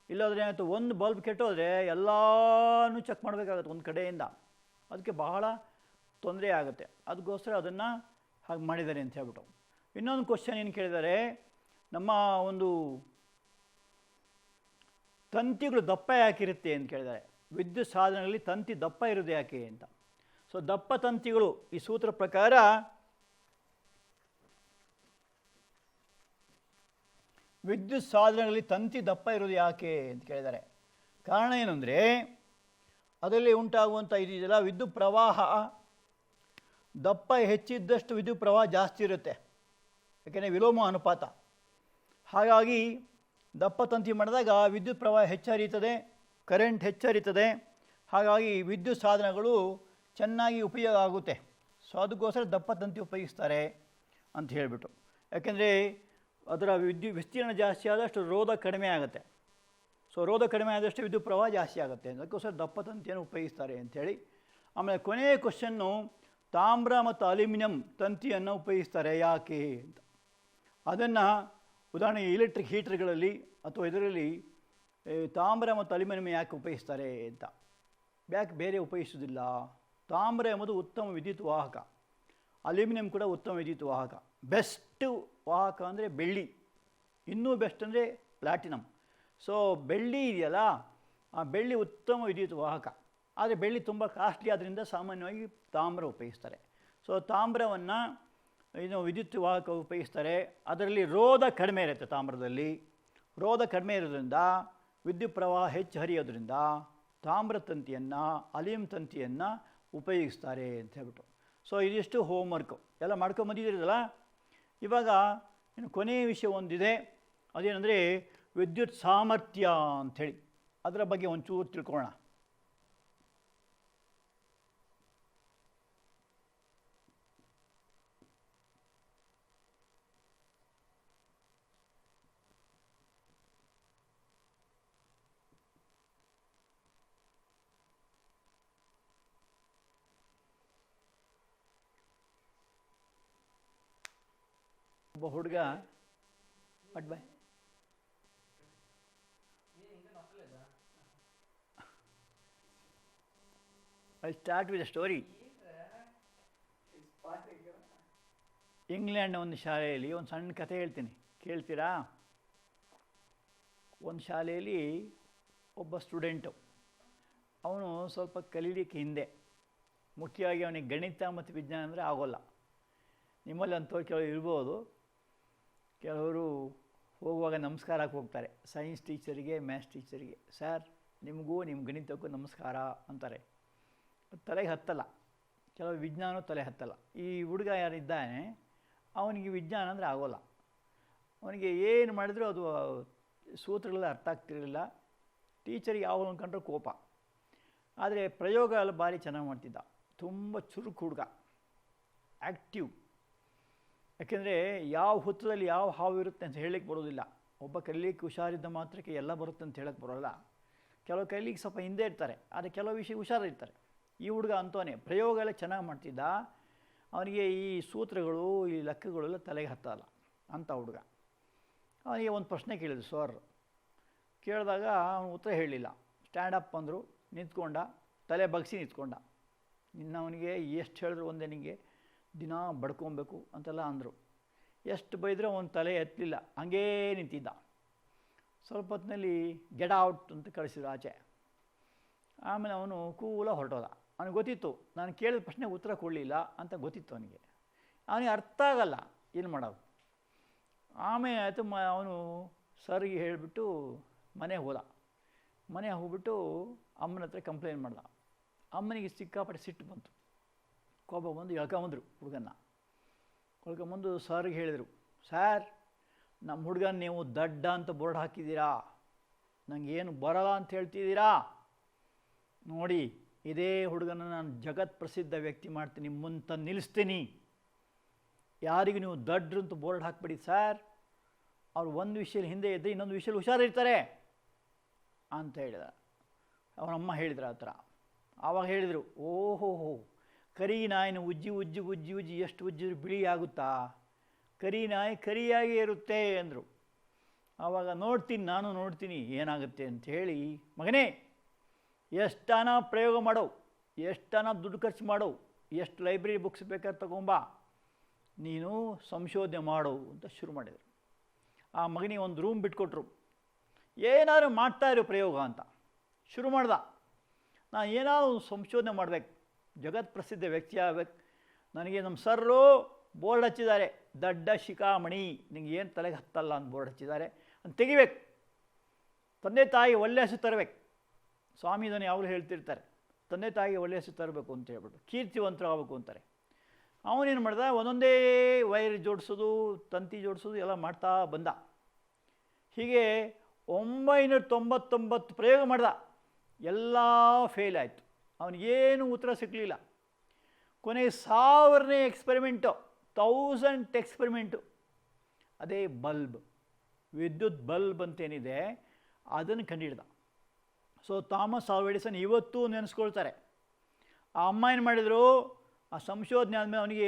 ಇಲ್ಲಾಂದರೆ ಏನಾಯ್ತು, ಒಂದು ಬಲ್ಬ್ ಕೆಟ್ಟೋದ್ರೆ ಎಲ್ಲನೂ ಚೆಕ್ ಮಾಡಬೇಕಾಗುತ್ತೆ ಒಂದು ಕಡೆಯಿಂದ, ಅದಕ್ಕೆ ಬಹಳ ತೊಂದರೆ ಆಗುತ್ತೆ. ಅದಕ್ಕೋಸ್ಕರ ಅದನ್ನು ಹಾಗೆ ಮಾಡಿದ್ದಾರೆ ಅಂತ ಹೇಳ್ಬಿಟ್ಟು. ಇನ್ನೊಂದು ಕ್ವಶನ್ ಏನು ಕೇಳಿದ್ದಾರೆ, ನಮ್ಮ ಒಂದು ತಂತಿಗಳು ದಪ್ಪ ಯಾಕಿರುತ್ತೆ ಅಂತ ಕೇಳಿದ್ದಾರೆ. ವಿದ್ಯುತ್ ಸಾಧನಗಳಲ್ಲಿ ತಂತಿ ದಪ್ಪ ಇರೋದು ಯಾಕೆ ಅಂತ. ಸೊ ದಪ್ಪ ತಂತಿಗಳು, ಈ ಸೂತ್ರ ಪ್ರಕಾರ ವಿದ್ಯುತ್ ಸಾಧನಗಳಲ್ಲಿ ತಂತಿ ದಪ್ಪ ಇರೋದು ಯಾಕೆ ಅಂತ ಕೇಳಿದ್ದಾರೆ. ಕಾರಣ ಏನು ಅಂದರೆ, ಅದರಲ್ಲಿ ಉಂಟಾಗುವಂಥ ಇದೆಯಲ್ಲ ವಿದ್ಯುತ್ ಪ್ರವಾಹ, ದಪ್ಪ ಹೆಚ್ಚಿದ್ದಷ್ಟು ವಿದ್ಯುತ್ ಪ್ರವಾಹ ಜಾಸ್ತಿ ಇರುತ್ತೆ, ಯಾಕೆಂದರೆ ವಿಲೋಮ ಅನುಪಾತ. ಹಾಗಾಗಿ ದಪ್ಪ ತಂತಿ ಮಾಡಿದಾಗ ವಿದ್ಯುತ್ ಪ್ರವಾಹ ಹೆಚ್ಚರಿಯುತ್ತದೆ, ಕರೆಂಟ್ ಹೆಚ್ಚರಿಯುತ್ತದೆ, ಹಾಗಾಗಿ ವಿದ್ಯುತ್ ಸಾಧನಗಳು ಚೆನ್ನಾಗಿ ಉಪಯೋಗ ಆಗುತ್ತೆ. ಸೊ ಅದಕ್ಕೋಸ್ಕರ ದಪ್ಪ ತಂತಿ ಉಪಯೋಗಿಸ್ತಾರೆ ಅಂತ ಹೇಳಿಬಿಟ್ಟು. ಯಾಕೆಂದರೆ ಅದರ ವಿಸ್ತೀರ್ಣ ಜಾಸ್ತಿ ಆದಷ್ಟು ರೋಧ ಕಡಿಮೆ ಆಗುತ್ತೆ. ಸೊ ರೋಧ ಕಡಿಮೆ ಆದಷ್ಟು ವಿದ್ಯುತ್ ಪ್ರವಾಹ ಜಾಸ್ತಿ ಆಗುತ್ತೆ, ಅದಕ್ಕೋಸ್ಕರ ದಪ್ಪ ತಂತಿಯನ್ನು ಉಪಯೋಗಿಸ್ತಾರೆ ಅಂಥೇಳಿ. ಆಮೇಲೆ ಕೊನೆಯ ಕ್ವಶನ್ನು, ತಾಮ್ರ ಮತ್ತು ಅಲ್ಯೂಮಿನಿಯಂ ತಂತಿಯನ್ನು ಉಪಯೋಗಿಸ್ತಾರೆ ಯಾಕೆ ಅಂತ. ಅದನ್ನು ಉದಾಹರಣೆಗೆ ಎಲೆಕ್ಟ್ರಿಕ್ ಹೀಟರ್ಗಳಲ್ಲಿ ಅಥವಾ ಇದರಲ್ಲಿ ತಾಮ್ರ ಮತ್ತು ಅಲ್ಯೂಮಿನಿಯಂ ಯಾಕೆ ಉಪಯೋಗಿಸ್ತಾರೆ ಅಂತ. ಯಾಕೆ ಬೇರೆ ಉಪಯೋಗಿಸೋದಿಲ್ಲ? ತಾಮ್ರ ಎಂಬುದು ಉತ್ತಮ ವಿದ್ಯುತ್ ವಾಹಕ, ಅಲ್ಯೂಮಿನಿಯಂ ಕೂಡ ಉತ್ತಮ ವಿದ್ಯುತ್ ವಾಹಕ. ಬೆಸ್ಟ್ ವಾಹಕ ಅಂದರೆ ಬೆಳ್ಳಿ, ಇನ್ನೂ ಬೆಸ್ಟ್ ಅಂದರೆ ಪ್ಲಾಟಿನಮ್. ಸೊ ಬೆಳ್ಳಿ ಇದೆಯಲ್ಲ, ಆ ಬೆಳ್ಳಿ ಉತ್ತಮ ವಿದ್ಯುತ್ ವಾಹಕ. ಆದರೆ ಬೆಳ್ಳಿ ತುಂಬ ಕಾಸ್ಟ್ಲಿ, ಆದ್ದರಿಂದ ಸಾಮಾನ್ಯವಾಗಿ ತಾಮ್ರ ಉಪಯೋಗಿಸ್ತಾರೆ. ಸೊ ತಾಮ್ರವನ್ನು ವಿದ್ಯುತ್ ವಾಹಕ ಉಪಯೋಗಿಸ್ತಾರೆ. ಅದರಲ್ಲಿ ರೋಧ ಕಡಿಮೆ ಇರುತ್ತೆ, ತಾಮ್ರದಲ್ಲಿ ರೋಧ ಕಡಿಮೆ ಇರೋದ್ರಿಂದ ವಿದ್ಯುತ್ ಪ್ರವಾಹ ಹೆಚ್ಚು ಹರಿಯೋದ್ರಿಂದ ತಾಮ್ರ ತಂತಿಯನ್ನು, ಅಲ್ಯೂಮಿನಿಯಂ ತಂತಿಯನ್ನು ಉಪಯೋಗಿಸ್ತಾರೆ ಅಂತ ಹೇಳ್ಬಿಟ್ಟು. ಸೊ ಇದಿಷ್ಟು ಹೋಮ್ವರ್ಕು ಎಲ್ಲ ಮಾಡ್ಕೊಂಬಂದಿದ್ದೀರಲ್ಲ. ಇವಾಗ ಇನ್ನು ಕೊನೆಯ ವಿಷಯ ಒಂದಿದೆ, ಅದೇನೆಂದರೆ ವಿದ್ಯುತ್ ಸಾಮರ್ಥ್ಯ ಅಂಥೇಳಿ. ಅದರ ಬಗ್ಗೆ ಒಂಚೂರು ತಿಳ್ಕೊಳ್ಳೋಣ. ಒಬ್ಬ ಹುಡುಗ boy I start with a story. ಇಂಗ್ಲೆಂಡ್ನ ಒಂದು ಶಾಲೆಯಲ್ಲಿ ಒಂದು ಸಣ್ಣ ಕಥೆ ಹೇಳ್ತೀನಿ, ಕೇಳ್ತೀರಾ? ಒಂದು ಶಾಲೆಯಲ್ಲಿ ಒಬ್ಬ ಸ್ಟೂಡೆಂಟು, ಅವನು ಸ್ವಲ್ಪ ಕಲೀಲಿಕ್ಕೆ ಹಿಂದೆ, ಮುಖ್ಯವಾಗಿ ಅವನಿಗೆ ಗಣಿತ ಮತ್ತು ವಿಜ್ಞಾನ ಅಂದರೆ ಆಗೋಲ್ಲ. ನಿಮ್ಮಲ್ಲಿ ಅಂಥವ್ರು ಕೆಲವರು ಇರ್ಬೋದು. ಕೆಲವರು ಹೋಗುವಾಗ ನಮಸ್ಕಾರಕ್ಕೆ ಹೋಗ್ತಾರೆ, ಸೈನ್ಸ್ ಟೀಚರಿಗೆ, ಮ್ಯಾಥ್ಸ್ ಟೀಚರಿಗೆ, ಸರ್ ನಿಮಗೂ ನಿಮ್ಮ ಗಣಿತಕ್ಕೂ ನಮಸ್ಕಾರ ಅಂತಾರೆ. ತಲೆಗೆ ಹತ್ತಲ್ಲ, ಕೆಲವು ವಿಜ್ಞಾನ ತಲೆ ಹತ್ತಲ್ಲ. ಈ ಹುಡುಗ ಯಾರಿದ್ದಾನೆ, ಅವನಿಗೆ ವಿಜ್ಞಾನ ಅಂದರೆ ಆಗೋಲ್ಲ. ಅವನಿಗೆ ಏನು ಮಾಡಿದರೂ ಅದು ಸೂತ್ರಗಳೆಲ್ಲ ಅರ್ಥ ಆಗ್ತಿರಲಿಲ್ಲ. ಟೀಚರಿಗೆ ಯಾವಾಗ ಅಂದ್ಕೊಂಡ್ರೆ ಕೋಪ. ಆದರೆ ಪ್ರಯೋಗ ಎಲ್ಲ ಭಾರಿ ಚೆನ್ನಾಗಿ ಮಾಡ್ತಿದ್ದ, ತುಂಬ ಚುರುಕು ಹುಡುಗ. ಆ್ಯಕ್ಟಿವ್. ಯಾಕೆಂದರೆ ಯಾವ ಹೊತ್ತದಲ್ಲಿ ಯಾವ ಹಾವು ಇರುತ್ತೆ ಅಂತ ಹೇಳಲಿಕ್ಕೆ ಬರೋದಿಲ್ಲ. ಒಬ್ಬ ಕಲೀಲಿಕ್ಕೆ ಹುಷಾರಿದ್ದ ಮಾತ್ರಕ್ಕೆ ಎಲ್ಲ ಬರುತ್ತೆ ಅಂತ ಹೇಳಕ್ಕೆ ಬರೋಲ್ಲ. ಕೆಲವು ಕಲೀಲಿಕ್ಕೆ ಸ್ವಲ್ಪ ಹಿಂದೆ ಇರ್ತಾರೆ, ಆದರೆ ಕೆಲವು ವಿಷಯ ಹುಷಾರಿರ್ತಾರೆ. ಈ ಹುಡುಗ ಅಂತವನೇ ಪ್ರಯೋಗ ಎಲ್ಲ ಚೆನ್ನಾಗಿ ಮಾಡ್ತಿದ್ದ, ಅವನಿಗೆ ಈ ಸೂತ್ರಗಳು ಈ ಲೆಕ್ಕಗಳೆಲ್ಲ ತಲೆಗೆ ಹತ್ತಲ್ಲ ಅಂಥ ಹುಡುಗ. ಅವನಿಗೆ ಒಂದು ಪ್ರಶ್ನೆ ಕೇಳಿದ್ರು ಸರ್. ಕೇಳಿದಾಗ ಅವನು ಉತ್ತರ ಹೇಳಲಿಲ್ಲ. ಸ್ಟ್ಯಾಂಡಪ್ ಅಂದರು, ನಿಂತ್ಕೊಂಡ, ತಲೆ ಬಗ್ಸಿ ನಿಂತ್ಕೊಂಡ. ಇನ್ನು ಅವನಿಗೆ ಎಷ್ಟು ಹೇಳಿದ್ರು ಒಂದೇ, ನಿನಗೆ ದಿನ ಬಡ್ಕೊಬೇಕು ಅಂತೆಲ್ಲ ಅಂದರು. ಎಷ್ಟು ಬೈದರೂ ಅವನ ತಲೆ ಎತ್ತಲಿಲ್ಲ, ಹಂಗೇ ನಿಂತಿದ್ದ. ಸ್ವಲ್ಪ ಹೊತ್ತಿನಲ್ಲಿ ಗೆಟ್ ಔಟ್ ಅಂತ ಕಳಿಸಿದ್ರು ಆಚೆ. ಆಮೇಲೆ ಅವನು ಕೂಲ ಹೊರಟೋದ. ಅವನಿಗೆ ಗೊತ್ತಿತ್ತು ನಾನು ಕೇಳಿದ ಪ್ರಶ್ನೆಗೆ ಉತ್ತರ ಕೊಡಲಿಲ್ಲ ಅಂತ ಗೊತ್ತಿತ್ತು ಅವನಿಗೆ. ಅವನಿಗೆ ಅರ್ಥ ಆಗಲ್ಲ ಏನು ಮಾಡೋದು. ಆಮೇಲೆ ಆಯಿತು, ಅವನು ಸರ್ಗೆ ಹೇಳಿಬಿಟ್ಟು ಮನೆಗೆ ಹೋದ. ಮನೆಗೆ ಹೋಗ್ಬಿಟ್ಟು ಅಮ್ಮನ ಹತ್ರ ಕಂಪ್ಲೇಂಟ್ ಮಾಡ್ದ. ಅಮ್ಮನಿಗೆ ಸಿಕ್ಕಾಪಟ್ಟೆ ಸಿಟ್ಟು ಬಂತು, ಕೋಪ ಬಂದು ಎಳ್ಕೊಂಬಂದರು ಹುಡುಗನ್ನ. ಎಳ್ಕೊಂಬಂದು ಸರ್ಗೆ ಹೇಳಿದರು, ಸರ್ ನಮ್ಮ ಹುಡುಗನ ನೀವು ದಡ್ಡ ಅಂತ ಬೋರ್ಡ್ ಹಾಕಿದ್ದೀರಾ, ನನಗೇನು ಬರಲ್ಲ ಅಂತ ಹೇಳ್ತಿದ್ದೀರಾ. ನೋಡಿ ಇದೇ ಹುಡುಗನ ನಾನು ಜಗತ್ ಪ್ರಸಿದ್ಧ ವ್ಯಕ್ತಿ ಮಾಡ್ತೀನಿ, ಮುಂದೆ ನಿಲ್ಲಿಸ್ತೀನಿ. ಯಾರಿಗೂ ನೀವು ದಡ್ಡ್ರು ಅಂತ ಬೋರ್ಡ್ ಹಾಕ್ಬಿಡಿ ಸರ್, ಅವ್ರು ಒಂದು ವಿಷಯದಲ್ಲಿ ಹಿಂದೆ ಇದ್ದರೆ ಇನ್ನೊಂದು ವಿಷಯದಲ್ಲಿ ಹುಷಾರಿರ್ತಾರೆ ಅಂತ ಹೇಳಿದ. ಅವನಮ್ಮ ಹೇಳಿದ್ರು ಆ ಥರ. ಆವಾಗ ಹೇಳಿದರು, ಓಹೋ ಕರಿ ನಾಯಿನ ಉಜ್ಜಿ ಉಜ್ಜಿ ಉಜ್ಜಿ ಉಜ್ಜಿ ಎಷ್ಟು ಉಜ್ಜಿದ್ರು ಬಿಳಿ ಆಗುತ್ತಾ, ಕರಿ ನಾಯಿ ಕರಿಯಾಗಿ ಇರುತ್ತೆ ಅಂದರು. ಆವಾಗ ನಾನು ನೋಡ್ತೀನಿ ಏನಾಗುತ್ತೆ ಅಂಥೇಳಿ, ಮಗನೇ ಎಷ್ಟನ ಪ್ರಯೋಗ ಮಾಡೋ, ಎಷ್ಟನ ದುಡ್ಡು ಖರ್ಚು ಮಾಡೋ, ಎಷ್ಟು ಲೈಬ್ರರಿ ಬುಕ್ಸ್ ಬೇಕಾದ್ರೆ ತಗೊಂಬ, ನೀನು ಸಂಶೋಧನೆ ಮಾಡು ಅಂತ ಶುರು ಮಾಡಿದರು. ಆ ಮಗನಿಗೆ ಒಂದು ರೂಮ್ ಬಿಟ್ಕೊಟ್ರು. ಏನಾದರೂ ಮಾಡ್ತಾಯಿರೋ ಪ್ರಯೋಗ ಅಂತ ಶುರು ಮಾಡ್ದ. ನಾನು ಏನಾದರೂ ಸಂಶೋಧನೆ ಮಾಡಬೇಕು, ಜಗತ್ ಪ್ರಸಿದ್ಧ ವ್ಯಕ್ತಿ ಆಗಬೇಕು. ನನಗೆ ನಮ್ಮ ಸರ್ರು ಬೋರ್ಡ್ ಹಚ್ಚಿದ್ದಾರೆ, ದಡ್ಡ ಶಿಖಾಮಣಿ, ನಿಂಗೆ ಏನು ತಲೆಗೆ ಹತ್ತಲ್ಲ ಅಂತ ಬೋರ್ಡ್ ಹಚ್ಚಿದ್ದಾರೆ ಅಂತ ತೆಗಿಬೇಕು. ತಂದೆ ತಾಯಿ ಒಳ್ಳೆಯ ಹೆಸರು ತರಬೇಕು. ಸ್ವಾಮಿ ಇದನ್ನು ಯಾವಾಗಲೂ ಹೇಳ್ತಿರ್ತಾರೆ, ತಂದೆ ತಾಯಿಗೆ ಒಳ್ಳೆಯ ಹೆಸರು ತರಬೇಕು ಅಂತ ಹೇಳ್ಬಿಟ್ಟು, ಕೀರ್ತಿವಂತರಾಗಬೇಕು ಅಂತಾರೆ. ಅವನೇನು ಮಾಡ್ದ, ಒಂದೊಂದೇ ವೈರ್ ಜೋಡಿಸೋದು, ತಂತಿ ಜೋಡಿಸೋದು ಎಲ್ಲ ಮಾಡ್ತಾ ಬಂದ. ಹೀಗೆ 999 ಪ್ರಯೋಗ ಮಾಡ್ದ, ಎಲ್ಲ ಫೇಲ್ ಆಯಿತು. ಅವನಿಗೇನು ಉತ್ತರ ಸಿಗಲಿಲ್ಲ. ಕೊನೆಗೆ 1000ನೇ ಎಕ್ಸ್ಪೆರಿಮೆಂಟು, 1000th ಎಕ್ಸ್ಪೆರಿಮೆಂಟು, ಅದೇ ಬಲ್ಬ್, ವಿದ್ಯುತ್ ಬಲ್ಬ್ ಅಂತೇನಿದೆ ಅದನ್ನು ಕಂಡುಹಿಡ್ದ. ಸೊ ಥಾಮಸ್ ಆಲ್ವಾ ಎಡಿಸನ್ ಇವತ್ತೂ ನೆನೆಸ್ಕೊಳ್ತಾರೆ. ಆ ಅಮ್ಮ ಏನು ಮಾಡಿದರು, ಆ ಸಂಶೋಧನೆ ಆದಮೇಲೆ ಅವನಿಗೆ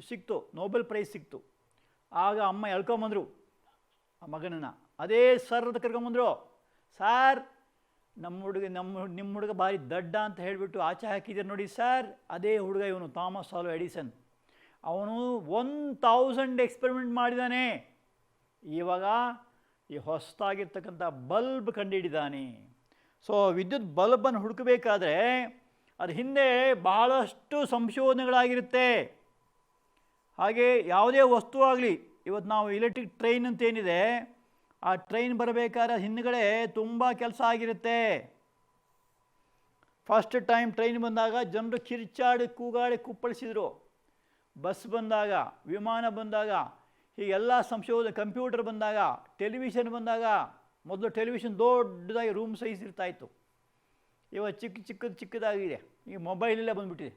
ಸಿಕ್ತು, ನೋಬೆಲ್ ಪ್ರೈಸ್ ಸಿಕ್ತು. ಆಗ ಅಮ್ಮ ಎಳ್ಕೊಂಬಂದರು ಆ ಮಗನನ್ನು. ಅದೇ ಸರ್ ಅಂತ ಕರ್ಕೊಂಬಂದರು. ಸಾರ್ ನಿಮ್ಮ ಹುಡುಗ ಭಾರಿ ದಡ್ಡ ಅಂತ ಹೇಳಿಬಿಟ್ಟು ಆಚೆ ಹಾಕಿದ್ದಾರೆ ನೋಡಿ ಸರ್, ಅದೇ ಹುಡುಗ ಇವನು ಥಾಮಸ್ ಆಲ್ವಾ ಎಡಿಸನ್. ಅವನು 1000 ಎಕ್ಸ್ಪೆರಿಮೆಂಟ್ ಮಾಡಿದ್ದಾನೆ. ಇವಾಗ ಈ ಹೊಸದಾಗಿರ್ತಕ್ಕಂಥ ಬಲ್ಬ್ ಕಂಡುಹಿಡಿದಾನೆ. ಸೊ ವಿದ್ಯುತ್ ಬಲ್ಬನ್ನು ಹುಡುಕಬೇಕಾದ್ರೆ ಅದು ಹಿಂದೆ ಬಹಳಷ್ಟು ಸಂಶೋಧನೆಗಳಾಗಿರುತ್ತೆ. ಹಾಗೆ ಯಾವುದೇ ವಸ್ತು ಆಗಲಿ, ಇವತ್ತು ನಾವು ಎಲೆಕ್ಟ್ರಿಕ್ ಟ್ರೈನ್ ಅಂತೇನಿದೆ, ಆ ಟ್ರೈನ್ ಬರಬೇಕಾದ್ರೆ ಹಿಂದುಗಡೆ ತುಂಬ ಕೆಲಸ ಆಗಿರುತ್ತೆ. ಫಸ್ಟ್ ಟೈಮ್ ಟ್ರೈನ್ ಬಂದಾಗ ಜನರು ಕಿರ್ಚಾಡಿ ಕೂಗಾಡಿ ಕುಪ್ಪಳಿಸಿದರು. ಬಸ್ ಬಂದಾಗ, ವಿಮಾನ ಬಂದಾಗ, ಹೀಗೆಲ್ಲ ಸಂಶೋಧನೆ, ಕಂಪ್ಯೂಟರ್ ಬಂದಾಗ, ಟೆಲಿವಿಷನ್ ಬಂದಾಗ, ಮೊದಲು ಟೆಲಿವಿಷನ್ ದೊಡ್ಡದಾಗಿ ರೂಮ್ ಸೈಜ್ ಇರ್ತಾಯಿತ್ತು. ಇವಾಗ ಚಿಕ್ಕದಾಗಿದೆ, ಈಗ ಮೊಬೈಲೆಲ್ಲ ಬಂದುಬಿಟ್ಟಿದೆ.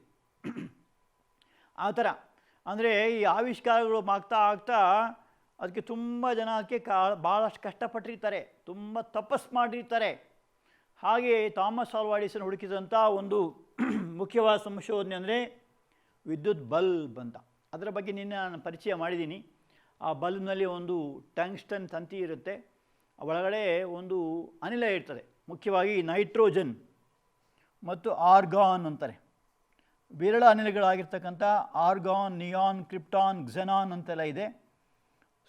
ಆ ಥರ ಅಂದರೆ ಈ ಆವಿಷ್ಕಾರಗಳು ಆಗ್ತಾ ಅದಕ್ಕೆ ತುಂಬ ಜನ ಅದಕ್ಕೆ ಭಾಳಷ್ಟು ಕಷ್ಟಪಟ್ಟಿರ್ತಾರೆ, ತುಂಬ ತಪಸ್ಸು ಮಾಡಿರ್ತಾರೆ. ಹಾಗೆ ಥಾಮಸ್ ಆಲ್ವಾ ಎಡಿಸನ್ ಹುಡುಕಿದಂಥ ಒಂದು ಮುಖ್ಯವಾದ ಸಂಶೋಧನೆ ಅಂದರೆ ವಿದ್ಯುತ್ ಬಲ್ಬ್ ಅಂತ. ಅದರ ಬಗ್ಗೆ ನಿನ್ನೆ ನಾನು ಪರಿಚಯ ಮಾಡಿದ್ದೀನಿ. ಆ ಬಲ್ಬ್ನಲ್ಲಿ ಒಂದು ಟಂಗ್ಸ್ಟನ್ ತಂತಿ ಇರುತ್ತೆ, ಒಳಗಡೆ ಒಂದು ಅನಿಲ ಇರ್ತದೆ, ಮುಖ್ಯವಾಗಿ ನೈಟ್ರೋಜನ್ ಮತ್ತು ಆರ್ಗಾನ್ ಅಂತಾರೆ. ವಿರಳ ಅನಿಲಗಳಾಗಿರ್ತಕ್ಕಂಥ ಆರ್ಗಾನ್, ನಿಯಾನ್, ಕ್ರಿಪ್ಟಾನ್, ಕ್ಸೆನಾನ್ ಅಂತೆಲ್ಲ ಇದೆ.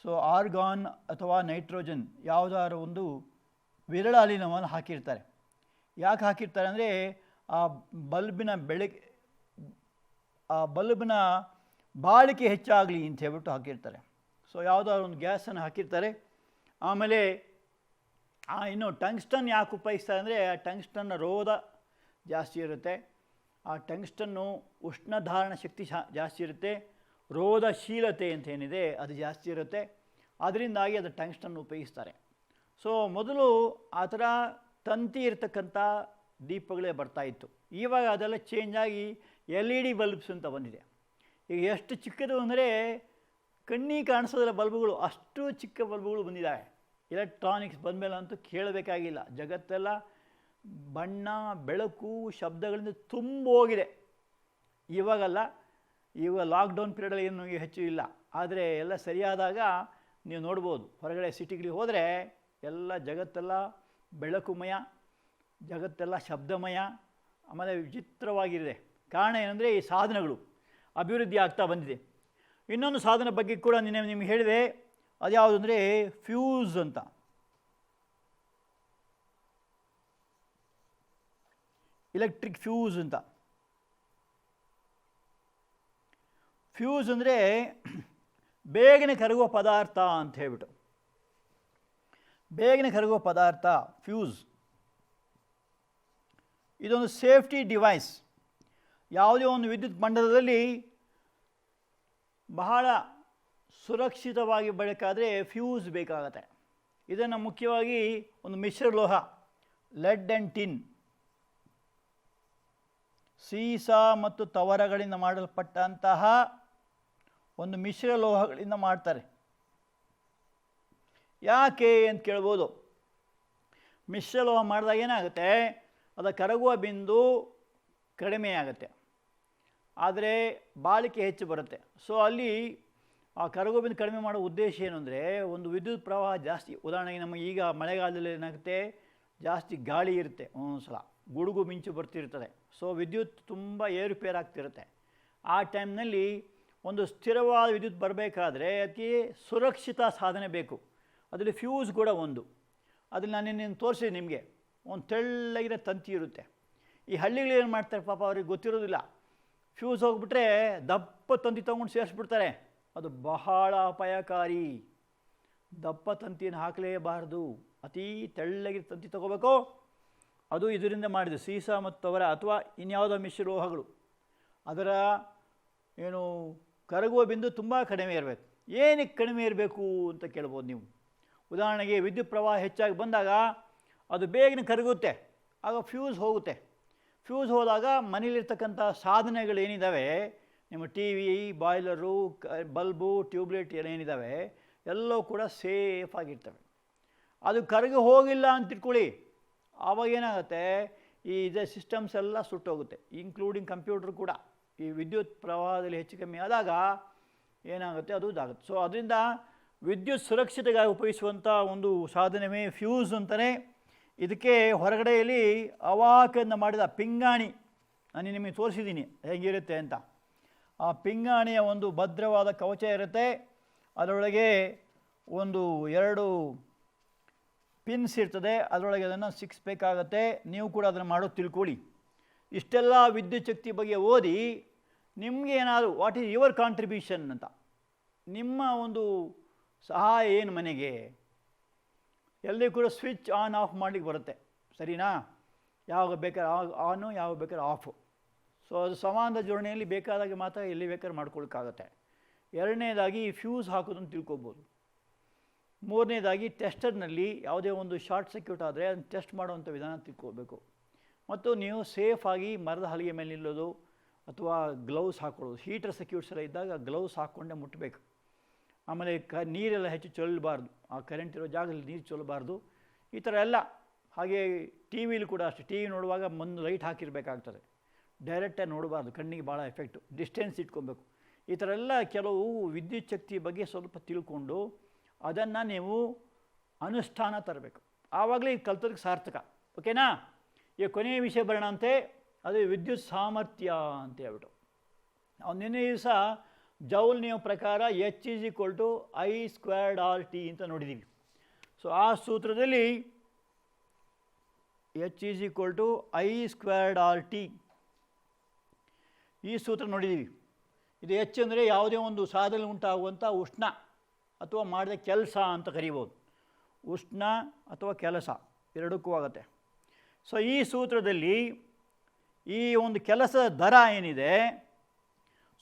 ಸೊ ಆರ್ಗಾನ್ ಅಥವಾ ನೈಟ್ರೋಜನ್ ಯಾವುದಾದ್ರು ಒಂದು ವಿರಳ ಅನಿಲವನ್ನು ಹಾಕಿರ್ತಾರೆ. ಯಾಕೆ ಹಾಕಿರ್ತಾರೆ ಅಂದರೆ ಆ ಬಲ್ಬಿನ ಬಾಳಿಕೆ ಹೆಚ್ಚಾಗಲಿ ಅಂತ ಹೇಳ್ಬಿಟ್ಟು ಹಾಕಿರ್ತಾರೆ. ಸೊ ಯಾವುದಾದ್ರು ಒಂದು ಗ್ಯಾಸನ್ನು ಹಾಕಿರ್ತಾರೆ. ಆಮೇಲೆ ಇನ್ನು ಟಂಗ್ಸ್ಟನ್ ಯಾಕೆ ಉಪಯೋಗಿಸ್ತಾರೆ ಅಂದರೆ ಆ ಟಂಗ್ಸ್ಟನ್ನ ರೋಧ ಜಾಸ್ತಿ ಇರುತ್ತೆ. ಆ ಟಂಗ್ಸ್ಟನ್ನು ಉಷ್ಣಧಾರಣ ಶಕ್ತಿ ಜಾಸ್ತಿ ಇರುತ್ತೆ, ರೋಧಶೀಲತೆ ಅಂತ ಏನಿದೆ ಅದು ಜಾಸ್ತಿ ಇರುತ್ತೆ. ಅದರಿಂದಾಗಿ ಅದು ಟಂಗ್ಸ್ಟನ್ ಉಪಯೋಗಿಸ್ತಾರೆ. ಸೊ ಮೊದಲು ಆ ಥರ ತಂತಿ ಇರ್ತಕ್ಕಂಥ ದೀಪಗಳೇ ಬರ್ತಾಯಿತ್ತು. ಇವಾಗ ಅದೆಲ್ಲ ಚೇಂಜ್ ಆಗಿ LED ಬಲ್ಬ್ಸ್ ಅಂತ ಬಂದಿದೆ. ಈಗ ಎಷ್ಟು ಚಿಕ್ಕದು ಅಂದರೆ ಕಣ್ಣಿಗೆ ಕಾಣಿಸೋದಿಲ್ಲ ಬಲ್ಬುಗಳು, ಅಷ್ಟು ಚಿಕ್ಕ ಬಲ್ಬುಗಳು ಬಂದಿದ್ದಾವೆ. ಎಲೆಕ್ಟ್ರಾನಿಕ್ಸ್ ಬಂದಮೇಲೆ ಅಂತೂ ಕೇಳಬೇಕಾಗಿಲ್ಲ. ಜಗತ್ತೆಲ್ಲ ಬಣ್ಣ, ಬೆಳಕು, ಶಬ್ದಗಳಿಂದ ತುಂಬೋಗಿದೆ. ಇವಾಗಲ್ಲ, ಇವಾಗ ಲಾಕ್ಡೌನ್ ಪೀರಿಯಡಲ್ಲಿ ಏನು ಹೆಚ್ಚು ಇಲ್ಲ. ಆದರೆ ಎಲ್ಲ ಸರಿಯಾದಾಗ ನೀವು ನೋಡ್ಬೋದು, ಹೊರಗಡೆ ಸಿಟಿಗಳಿಗೆ ಹೋದರೆ ಎಲ್ಲ ಜಗತ್ತೆಲ್ಲ ಬೆಳಕುಮಯ, ಜಗತ್ತೆಲ್ಲ ಶಬ್ದಮಯ, ಆಮೇಲೆ ವಿಚಿತ್ರವಾಗಿರಿದೆ. ಕಾರಣ ಏನಂದರೆ ಈ ಸಾಧನಗಳು ಅಭಿವೃದ್ಧಿ ಆಗ್ತಾ ಬಂದಿದೆ. ಇನ್ನೊಂದು ಸಾಧನ ಬಗ್ಗೆ ಕೂಡ ನಿಮಗೆ ಹೇಳಿದೆ, ಅದ್ಯಾವುದು ಅಂದರೆ ಫ್ಯೂಸ್ ಅಂತ. ಎಲೆಕ್ಟ್ರಿಕ್ ಫ್ಯೂಸ್ ಅಂತ. ಫ್ಯೂಸ್ ಅಂದರೆ ಬೇಗನೆ ಕರಗುವ ಪದಾರ್ಥ ಅಂತ ಹೇಳ್ಬಿಟ್ಟು. ಬೇಗನೆ ಕರಗುವ ಪದಾರ್ಥ ಫ್ಯೂಸ್. ಇದೊಂದು ಸೇಫ್ಟಿ ಡಿವೈಸ್. ಯಾವುದೇ ಒಂದು ವಿದ್ಯುತ್ ಮಂಡಲದಲ್ಲಿ ಬಹಳ ಸುರಕ್ಷಿತವಾಗಿ ಬೆಳಕಾದರೆ ಫ್ಯೂಸ್ ಬೇಕಾಗತ್ತೆ. ಇದನ್ನು ಮುಖ್ಯವಾಗಿ ಒಂದು ಮಿಶ್ರಲೋಹ, ಲೆಡ್ ಆ್ಯಂಡ್ ಟಿನ್, ಸೀಸಾ ಮತ್ತು ತವರಗಳಿಂದ ಮಾಡಲ್ಪಟ್ಟಂತಹ ಒಂದು ಮಿಶ್ರಲೋಹಗಳಿಂದ ಮಾಡ್ತಾರೆ. ಯಾಕೆ ಅಂತ ಕೇಳ್ಬೋದು. ಮಿಶ್ರಲೋಹ ಮಾಡಿದಾಗ ಏನಾಗುತ್ತೆ, ಅದರ ಕರಗುವ ಬಿಂದು ಕಡಿಮೆ ಆಗುತ್ತೆ, ಆದರೆ ಬಾಳಿಕೆ ಹೆಚ್ಚು ಬರುತ್ತೆ. ಸೊ ಅಲ್ಲಿ ಆ ಕರಗುವ ಬಿಂದು ಕಡಿಮೆ ಮಾಡೋ ಉದ್ದೇಶ ಏನು ಅಂದರೆ, ಒಂದು ವಿದ್ಯುತ್ ಪ್ರವಾಹ ಜಾಸ್ತಿ, ಉದಾಹರಣೆಗೆ ನಮಗೆ ಈಗ ಮಳೆಗಾಲದಲ್ಲಿ ಏನಾಗುತ್ತೆ, ಜಾಸ್ತಿ ಗಾಳಿ ಇರುತ್ತೆ, ಒಂದೊಂದು ಸಲ ಗುಡುಗು ಮಿಂಚು ಬರ್ತಿರ್ತದೆ. ಸೊ ವಿದ್ಯುತ್ ತುಂಬ ಏರುಪೇರಾಗ್ತಿರುತ್ತೆ. ಆ ಟೈಮ್ನಲ್ಲಿ ಒಂದು ಸ್ಥಿರವಾದ ವಿದ್ಯುತ್ ಬರಬೇಕಾದ್ರೆ ಅತಿ ಸುರಕ್ಷಿತ ಸಾಧನೆ ಬೇಕು. ಅದರಲ್ಲಿ ಫ್ಯೂಸ್ ಕೂಡ ಒಂದು. ಅದನ್ನು ನಾನು ನಿನ್ನೆ ತೋರಿಸಿದೆ ನಿಮಗೆ. ಒಂದು ತೆಳ್ಳಗಿರೋ ತಂತಿ ಇರುತ್ತೆ. ಈ ಹಳ್ಳಿಗಳು ಏನು ಮಾಡ್ತಾರೆ ಪಾಪ, ಅವ್ರಿಗೆ ಗೊತ್ತಿರೋದಿಲ್ಲ. ಫ್ಯೂಸ್ ಹೋಗ್ಬಿಟ್ರೆ ದಪ್ಪ ತಂತಿ ತೊಗೊಂಡು ಸೇರಿಸ್ಬಿಡ್ತಾರೆ. ಅದು ಬಹಳ ಅಪಾಯಕಾರಿ. ದಪ್ಪ ತಂತಿಯನ್ನು ಹಾಕಲೇಬಾರ್ದು, ಅತೀ ತೆಳ್ಳಗಿರೋ ತಂತಿ ತೊಗೋಬೇಕು. ಅದು ಇದರಿಂದ ಮಾಡಿದೆ, ಸೀಸಾ ಮತ್ತು ತವರ ಅಥವಾ ಇನ್ಯಾವುದೋ ಮಿಶ್ರಲೋಹಗಳು. ಅದರ ಏನು ಕರಗುವ ಬಿಂದು ತುಂಬ ಕಡಿಮೆ ಇರಬೇಕು. ಏನಕ್ಕೆ ಕಡಿಮೆ ಇರಬೇಕು ಅಂತ ಕೇಳ್ಬೋದು ನೀವು. ಉದಾಹರಣೆಗೆ ವಿದ್ಯುತ್ ಪ್ರವಾಹ ಹೆಚ್ಚಾಗಿ ಬಂದಾಗ ಅದು ಬೇಗನೆ ಕರಗುತ್ತೆ, ಆಗ ಫ್ಯೂಸ್ ಹೋಗುತ್ತೆ. ಫ್ಯೂಸ್ ಹೋದಾಗ ಮನೇಲಿರ್ತಕ್ಕಂಥ ಸಾಧನೆಗಳೇನಿದ್ದಾವೆ, ನಿಮ್ಮ ಟಿ ವಿ, ಬಾಯ್ಲರು, ಬಲ್ಬು, ಟ್ಯೂಬ್ಲೈಟ್ ಏನೇನಿದ್ದಾವೆ ಎಲ್ಲವೂ ಕೂಡ ಸೇಫಾಗಿರ್ತವೆ. ಅದು ಕರಗಿ ಹೋಗಿಲ್ಲ ಅಂತ ಇಟ್ಕೊಳ್ಳಿ, ಆವಾಗ ಏನಾಗುತ್ತೆ, ಈ ಸಿಸ್ಟಮ್ಸ್ ಎಲ್ಲ ಸುಟ್ಟೋಗುತ್ತೆ, ಇನ್ಕ್ಲೂಡಿಂಗ್ ಕಂಪ್ಯೂಟರ್ ಕೂಡ. ಈ ವಿದ್ಯುತ್ ಪ್ರವಾಹದಲ್ಲಿ ಹೆಚ್ಚು ಕಮ್ಮಿ ಆದಾಗ ಏನಾಗುತ್ತೆ, ಅದು ಇದಾಗುತ್ತೆ. ಸೊ ಅದರಿಂದ ವಿದ್ಯುತ್ ಸುರಕ್ಷತೆಗಾಗಿ ಉಪಯೋಗಿಸುವಂಥ ಒಂದು ಸಾಧನವೇ ಫ್ಯೂಸ್ ಅಂತಲೇ. ಇದಕ್ಕೆ ಹೊರಗಡೆಯಲ್ಲಿ ಅವಾಕನ್ನು ಮಾಡಿದ ಪಿಂಗಾಣಿ ನಾನು ನಿಮಗೆ ತೋರಿಸಿದ್ದೀನಿ ಹೇಗಿರುತ್ತೆ ಅಂತ. ಆ ಪಿಂಗಾಣಿಯ ಒಂದು ಭದ್ರವಾದ ಕವಚ ಇರುತ್ತೆ. ಅದರೊಳಗೆ ಒಂದು 2 ಪಿನ್ಸ್ ಇರ್ತದೆ, ಅದರೊಳಗೆ ಅದನ್ನು ಸಿಕ್ಕಿಸ್ಬೇಕಾಗತ್ತೆ. ನೀವು ಕೂಡ ಅದನ್ನು ಮಾಡೋದು ತಿಳ್ಕೊಳ್ಳಿ. ಇಷ್ಟೆಲ್ಲ ವಿದ್ಯುತ್ ಶಕ್ತಿ ಬಗ್ಗೆ ಓದಿ ನಿಮಗೆ ಏನಾದರೂ ವಾಟ್ ಈಸ್ ಯುವರ್ ಕಾಂಟ್ರಿಬ್ಯೂಷನ್ ಅಂತ, ನಿಮ್ಮ ಒಂದು ಸಹಾಯ ಏನು ಮನೆಗೆ. ಎಲ್ಲಿ ಕೂಡ ಸ್ವಿಚ್ ಆನ್ ಆಫ್ ಮಾಡಲಿಕ್ಕೆ ಬರುತ್ತೆ, ಸರಿನಾ? ಯಾವಾಗ ಬೇಕಾದ್ರೆ ಆನು, ಯಾವಾಗ ಬೇಕಾದ್ರೆ ಆಫು. ಸೊ ಅದು ಸಮಾನದ ಜೋಡಣೆಯಲ್ಲಿ ಬೇಕಾದಾಗ ಮಾತ್ರ ಎಲ್ಲಿ ಬೇಕಾದ್ರೆ ಮಾಡ್ಕೊಳಕ್ಕಾಗತ್ತೆ. ಎರಡನೇದಾಗಿ ಫ್ಯೂಸ್ ಹಾಕೋದನ್ನು ತಿಳ್ಕೊಬೋದು. ಮೂರನೇದಾಗಿ ಟೆಸ್ಟರ್ನಲ್ಲಿ ಯಾವುದೇ ಒಂದು ಶಾರ್ಟ್ ಸರ್ಕ್ಯೂಟ್ ಆದರೆ ಅದನ್ನು ಟೆಸ್ಟ್ ಮಾಡುವಂಥ ವಿಧಾನ ತಿಳ್ಕೊಬೇಕು. ಮತ್ತು ನೀವು ಸೇಫಾಗಿ ಮರದ ಹಲಿಗೆ ಮೇಲೆ ನಿಲ್ಲೋದು ಅಥವಾ ಗ್ಲೌಸ್ ಹಾಕ್ಕೊಳ್ಳೋದು. ಹೀಟರ್ ಸರ್ಕ್ಯೂಟ್ಸ್ ಎಲ್ಲ ಇದ್ದಾಗ ಗ್ಲೌಸ್ ಹಾಕ್ಕೊಂಡೇ ಮುಟ್ಟಬೇಕು. ಆಮೇಲೆ ನೀರೆಲ್ಲ ಹೆಚ್ಚು ಚೆಲ್ಲಬಾರ್ದು, ಆ ಕರೆಂಟ್ ಇರೋ ಜಾಗದಲ್ಲಿ ನೀರು ಚೆಲ್ಲಬಾರ್ದು. ಈ ಥರ ಎಲ್ಲ. ಹಾಗೆ ಟಿ ವಿಲಿ ಕೂಡ ಅಷ್ಟೇ, ಟಿ ವಿ ನೋಡುವಾಗ ಮುಂದೆ ಲೈಟ್ ಹಾಕಿರಬೇಕಾಗ್ತದೆ, ಡೈರೆಕ್ಟಾಗಿ ನೋಡಬಾರ್ದು, ಕಣ್ಣಿಗೆ ಭಾಳ ಎಫೆಕ್ಟು. ಡಿಸ್ಟೆನ್ಸ್ ಇಟ್ಕೊಬೇಕು. ಈ ಥರ ಎಲ್ಲ ಕೆಲವು ವಿದ್ಯುತ್ ಶಕ್ತಿ ಬಗ್ಗೆ ಸ್ವಲ್ಪ ತಿಳ್ಕೊಂಡು ಅದನ್ನು ನೀವು ಅನುಷ್ಠಾನ ತರಬೇಕು. ಆವಾಗಲೇ ಇದು ಕಲ್ತೋದಕ್ಕೆ ಸಾರ್ಥಕ. ಓಕೆನಾ? ಈಗ ಕೊನೆಯ ವಿಷಯ ಬರೋಣ ಅಂತೆ, ಅದು ವಿದ್ಯುತ್ ಸಾಮರ್ಥ್ಯ ಅಂತ ಹೇಳ್ಬಿಟ್ಟು. ನಾವು ನಿನ್ನೆ ದಿವಸ ಜೌಲ್ ನಿಯಮ ಪ್ರಕಾರ H=I²RT ಅಂತ ನೋಡಿದ್ದೀವಿ. ಸೊ ಆ ಸೂತ್ರದಲ್ಲಿ H=I²RT ಈ ಸೂತ್ರ ನೋಡಿದ್ದೀವಿ. ಇದು H ಅಂದರೆ ಯಾವುದೇ ಒಂದು ಸಾಧನೆ ಉಂಟಾಗುವಂಥ ಉಷ್ಣ ಅಥವಾ ಮಾಡಿದ ಕೆಲಸ ಅಂತ ಕರಿಬೋದು. ಉಷ್ಣ ಅಥವಾ ಕೆಲಸ ಎರಡಕ್ಕೂ ಆಗುತ್ತೆ. ಸೊ ಈ ಸೂತ್ರದಲ್ಲಿ ಈ ಒಂದು ಕೆಲಸದ ದರ ಏನಿದೆ,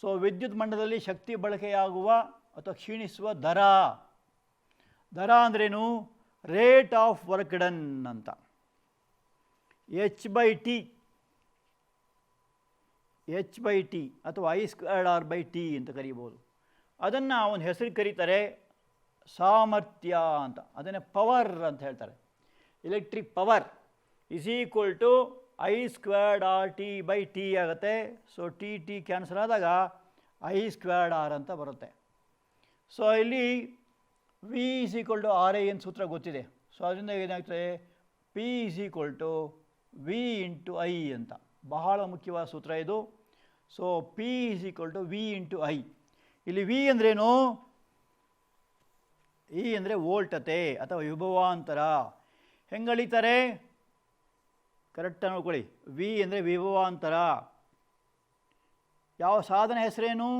ಸೊ ವಿದ್ಯುತ್ ಮಂಡಲದಲ್ಲಿ ಶಕ್ತಿ ಬಳಕೆಯಾಗುವ ಅಥವಾ ಕ್ಷೀಣಿಸುವ ದರ. ದರ ಅಂದ್ರೇನು? ರೇಟ್ ಆಫ್ ವರ್ಕ್ ಡನ್ ಅಂತ. H/T H/T ಅಥವಾ I²R/T ಅಂತ ಕರೀಬೋದು. ಅದನ್ನು ಒಂದು ಹೆಸರಿಗೆ ಕರೀತಾರೆ ಸಾಮರ್ಥ್ಯ ಅಂತ. ಅದನ್ನೇ ಪವರ್ ಅಂತ ಹೇಳ್ತಾರೆ. Electric power is equal to I²RT/T ಆಗುತ್ತೆ. ಸೊ ಟಿ ಕ್ಯಾನ್ಸಲ್ ಆದಾಗ I²R ಅಂತ ಬರುತ್ತೆ. ಸೊ ಇಲ್ಲಿ V is equal to RI ಅಂತ ಸೂತ್ರ ಗೊತ್ತಿದೆ. ಸೊ ಅದರಿಂದ ಏನಾಗ್ತದೆ, P is equal to V into I ಅಂತ. ಬಹಳ ಮುಖ್ಯವಾದ ಸೂತ್ರ ಇದು. So P is equal to V into I. ಇಲ್ಲಿ V ಅಂದ್ರೇನು? E ಅಂದರೆ ವೋಲ್ಟತೆ ಅಥವಾ ವಿಭವಾಂತರ. ಹೆಂಗೆ ಅಳಿತಾರೆ? ಕರೆಕ್ಟಾಗಿ ನೋಡ್ಕೊಳ್ಳಿ. V ಅಂದರೆ ವಿಭವಾಂತರ. ಯಾವ ಸಾಧನ ಹೆಸರೇನು?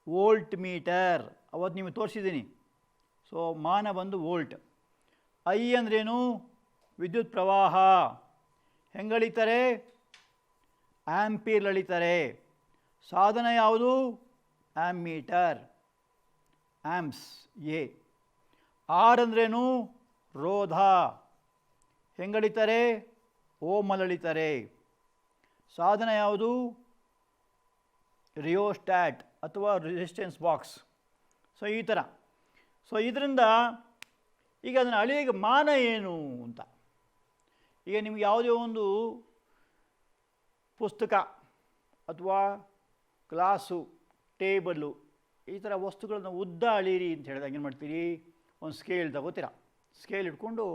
Volt meter. ಅವತ್ತು ನಿಮಗೆ ತೋರಿಸಿದ್ದೀನಿ. ಸೊ ಮಾನ ಬಂದು ವೋಲ್ಟ್. I ಅಂದ್ರೇನು? ವಿದ್ಯುತ್ ಪ್ರವಾಹ. ಹೆಂಗೆ ಅಳಿತಾರೆ? ಆ್ಯಂಪೀರ್ ಅಳಿತಾರೆ. ಸಾಧನ ಯಾವುದು? ಆ್ಯಮ್ಮೀಟರ್, ಆ್ಯಮ್ಸ್ ಎ. ಆರ್ ಅಂದ್ರೇನು? ರೋಧ. ಹೆಂಗಳಿತಾರೆ? ಓಮಲ್ಲಿ ಅಳಿತಾರೆ. ಸಾಧನ ಯಾವುದು? ರಿಯೋಸ್ಟ್ಯಾಟ್ ಅಥವಾ ರೆಸಿಸ್ಟೆನ್ಸ್ ಬಾಕ್ಸ್. ಸೊ ಈ ಥರ. ಸೊ ಇದರಿಂದ ಈಗ ಅದನ್ನು ಅಳಿಯೋಕ್ಕೆ ಮಾನ ಏನು ಅಂತ. ಈಗ ನಿಮ್ಗೆ ಯಾವುದೇ ಒಂದು ಪುಸ್ತಕ ಅಥವಾ ಗ್ಲಾಸು, ಟೇಬಲ್ಲು, ಈ ಥರ ವಸ್ತುಗಳನ್ನು ಉದ್ದ ಅಳೀರಿ ಅಂತ ಹೇಳಿದಾಗ ಏನು ಮಾಡ್ತೀರಿ? ಒಂದು ಸ್ಕೇಲ್ ತಗೋತೀರ. ಸ್ಕೇಲ್ ಇಟ್ಕೊಂಡು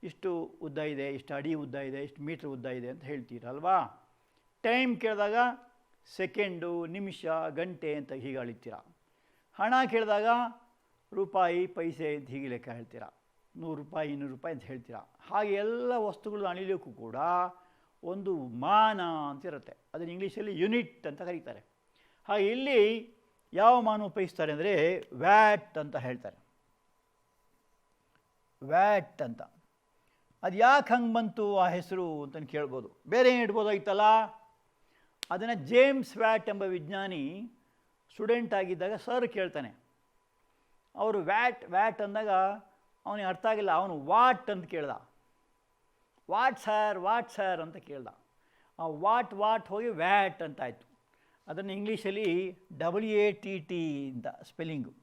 ಇಷ್ಟು ಉದ್ದ ಇದೆ, ಇಷ್ಟು ಅಡಿ ಉದ್ದ ಇದೆ, ಇಷ್ಟು ಮೀಟ್ರ್ ಉದ್ದ ಇದೆ ಅಂತ ಹೇಳ್ತೀರಲ್ವಾ? ಟೈಮ್ ಕೇಳಿದಾಗ ಸೆಕೆಂಡು, ನಿಮಿಷ, ಗಂಟೆ ಅಂತ ಹೀಗೆ ಅಳಿತೀರ. ಹಣ ಕೇಳಿದಾಗ ರೂಪಾಯಿ, ಪೈಸೆ ಅಂತ ಹೀಗೆ ಲೆಕ್ಕ ಹೇಳ್ತೀರ. 100 ರೂಪಾಯಿ, 200 ರೂಪಾಯಿ ಅಂತ ಹೇಳ್ತೀರ. ಹಾಗೆ ಎಲ್ಲ ವಸ್ತುಗಳು ಅಳಿಲಿಕ್ಕೂ ಕೂಡ ಒಂದು ಮಾನ ಅಂತ ಇರುತ್ತೆ. ಅದನ್ನು ಇಂಗ್ಲೀಷಲ್ಲಿ ಯೂನಿಟ್ ಅಂತ ಕರೀತಾರೆ. ಹಾಗೆ ಇಲ್ಲಿ ಯಾವ ಮಾನ ಉಪಯೋಗಿಸ್ತಾರೆ ಅಂದರೆ ವ್ಯಾಟ್ ಅಂತ ಹೇಳ್ತಾರೆ. ವ್ಯಾಟ್ ಅಂತ. ಅದು ಯಾಕೆ ಹಂಗೆ ಬಂತು ಆ ಹೆಸರು ಅಂತ ಕೇಳ್ಬೋದು. ಬೇರೆ ಏನು ಇಡ್ಬೋದಾಗಿತ್ತಲ್ಲ? ಅದನ್ನು ಜೇಮ್ಸ್ ವ್ಯಾಟ್ ಎಂಬ ವಿಜ್ಞಾನಿ ಸ್ಟೂಡೆಂಟ್ ಆಗಿದ್ದಾಗ ಸರ್ ಕೇಳ್ತಾನೆ. ಅವರು ವ್ಯಾಟ್ ಅಂದಾಗ ಅವನಿಗೆ ಅರ್ಥ ಆಗಿಲ್ಲ. ಅವನು ವಾಟ್ ಅಂತ ಕೇಳ್ದ. ವಾಟ್ ಸರ್ ಅಂತ ಕೇಳ್ದ. ಆ ವಾಟ್ ಹೋಗಿ ವ್ಯಾಟ್ ಅಂತ ಆಯಿತು. ಅದನ್ನು ಇಂಗ್ಲೀಷಲ್ಲಿ WATT ಅಂತ ಸ್ಪೆಲ್ಲಿಂಗು.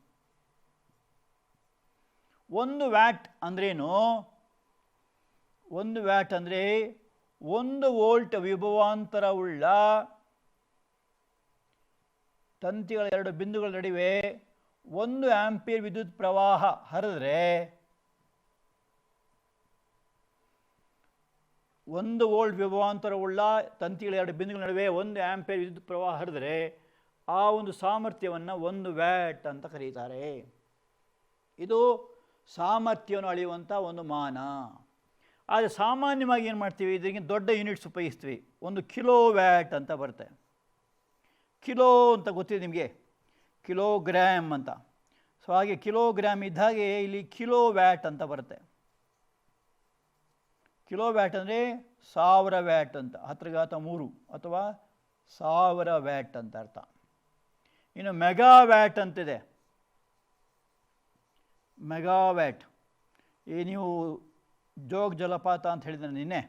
ಒಂದು ವ್ಯಾಟ್ ಅಂದ್ರೇನು? ಒಂದು ವ್ಯಾಟ್ ಅಂದರೆ 1 ವೋಲ್ಟ್ ವಿಭವಾಂತರವುಳ್ಳ ತಂತಿಗಳ 2 ಬಿಂದುಗಳ ನಡುವೆ 1 ಆಂಪಿಯರ್ ವಿದ್ಯುತ್ ಪ್ರವಾಹ ಹರಿದ್ರೆ 1 ವೋಲ್ಟ್ ವಿಭವಾಂತರವುಳ್ಳ ತಂತಿಗಳ 2 ಬಿಂದುಗಳ ನಡುವೆ 1 ಆಂಪಿಯರ್ ವಿದ್ಯುತ್ ಪ್ರವಾಹ ಹರಿದ್ರೆ ಆ ಒಂದು ಸಾಮರ್ಥ್ಯವನ್ನು 1 ವ್ಯಾಟ್ ಅಂತ ಕರೀತಾರೆ. ಇದು ಸಾಮರ್ಥ್ಯವನ್ನು ಅಳೆಯುವಂಥ ಒಂದು ಮಾನ. ಆದರೆ ಸಾಮಾನ್ಯವಾಗಿ ಏನು ಮಾಡ್ತೀವಿ? ಇದಕ್ಕೆ ದೊಡ್ಡ ಯೂನಿಟ್ಸ್ ಉಪಯೋಗಿಸ್ತೀವಿ. 1 ಕಿಲೋ ವ್ಯಾಟ್ ಅಂತ ಬರುತ್ತೆ. ಕಿಲೋ ಅಂತ ಗೊತ್ತಿದೆ ನಿಮಗೆ, ಕಿಲೋಗ್ರಾಮ್ ಅಂತ. ಸೊ ಹಾಗೆ ಕಿಲೋಗ್ರಾಮ್ ಇದ್ದ ಹಾಗೆ ಇಲ್ಲಿ ಕಿಲೋ ವ್ಯಾಟ್ ಅಂತ ಬರುತ್ತೆ. ಕಿಲೋ ವ್ಯಾಟ್ ಅಂದರೆ 1000 ವ್ಯಾಟ್ ಅಂತ, 10⁻³ ಅಥವಾ 1000 ವ್ಯಾಟ್ ಅಂತ ಅರ್ಥ. ಇನ್ನು ಮೆಗಾ ವ್ಯಾಟ್ ಅಂತಿದೆ. ಮೆಗಾ ವ್ಯಾಟ್ ಈ ನೀವು ಜೋಗ ಜಲಪಾತ ಅಂತ ಹೇಳಿದ್ರೆ ನಿನ್ನೆ,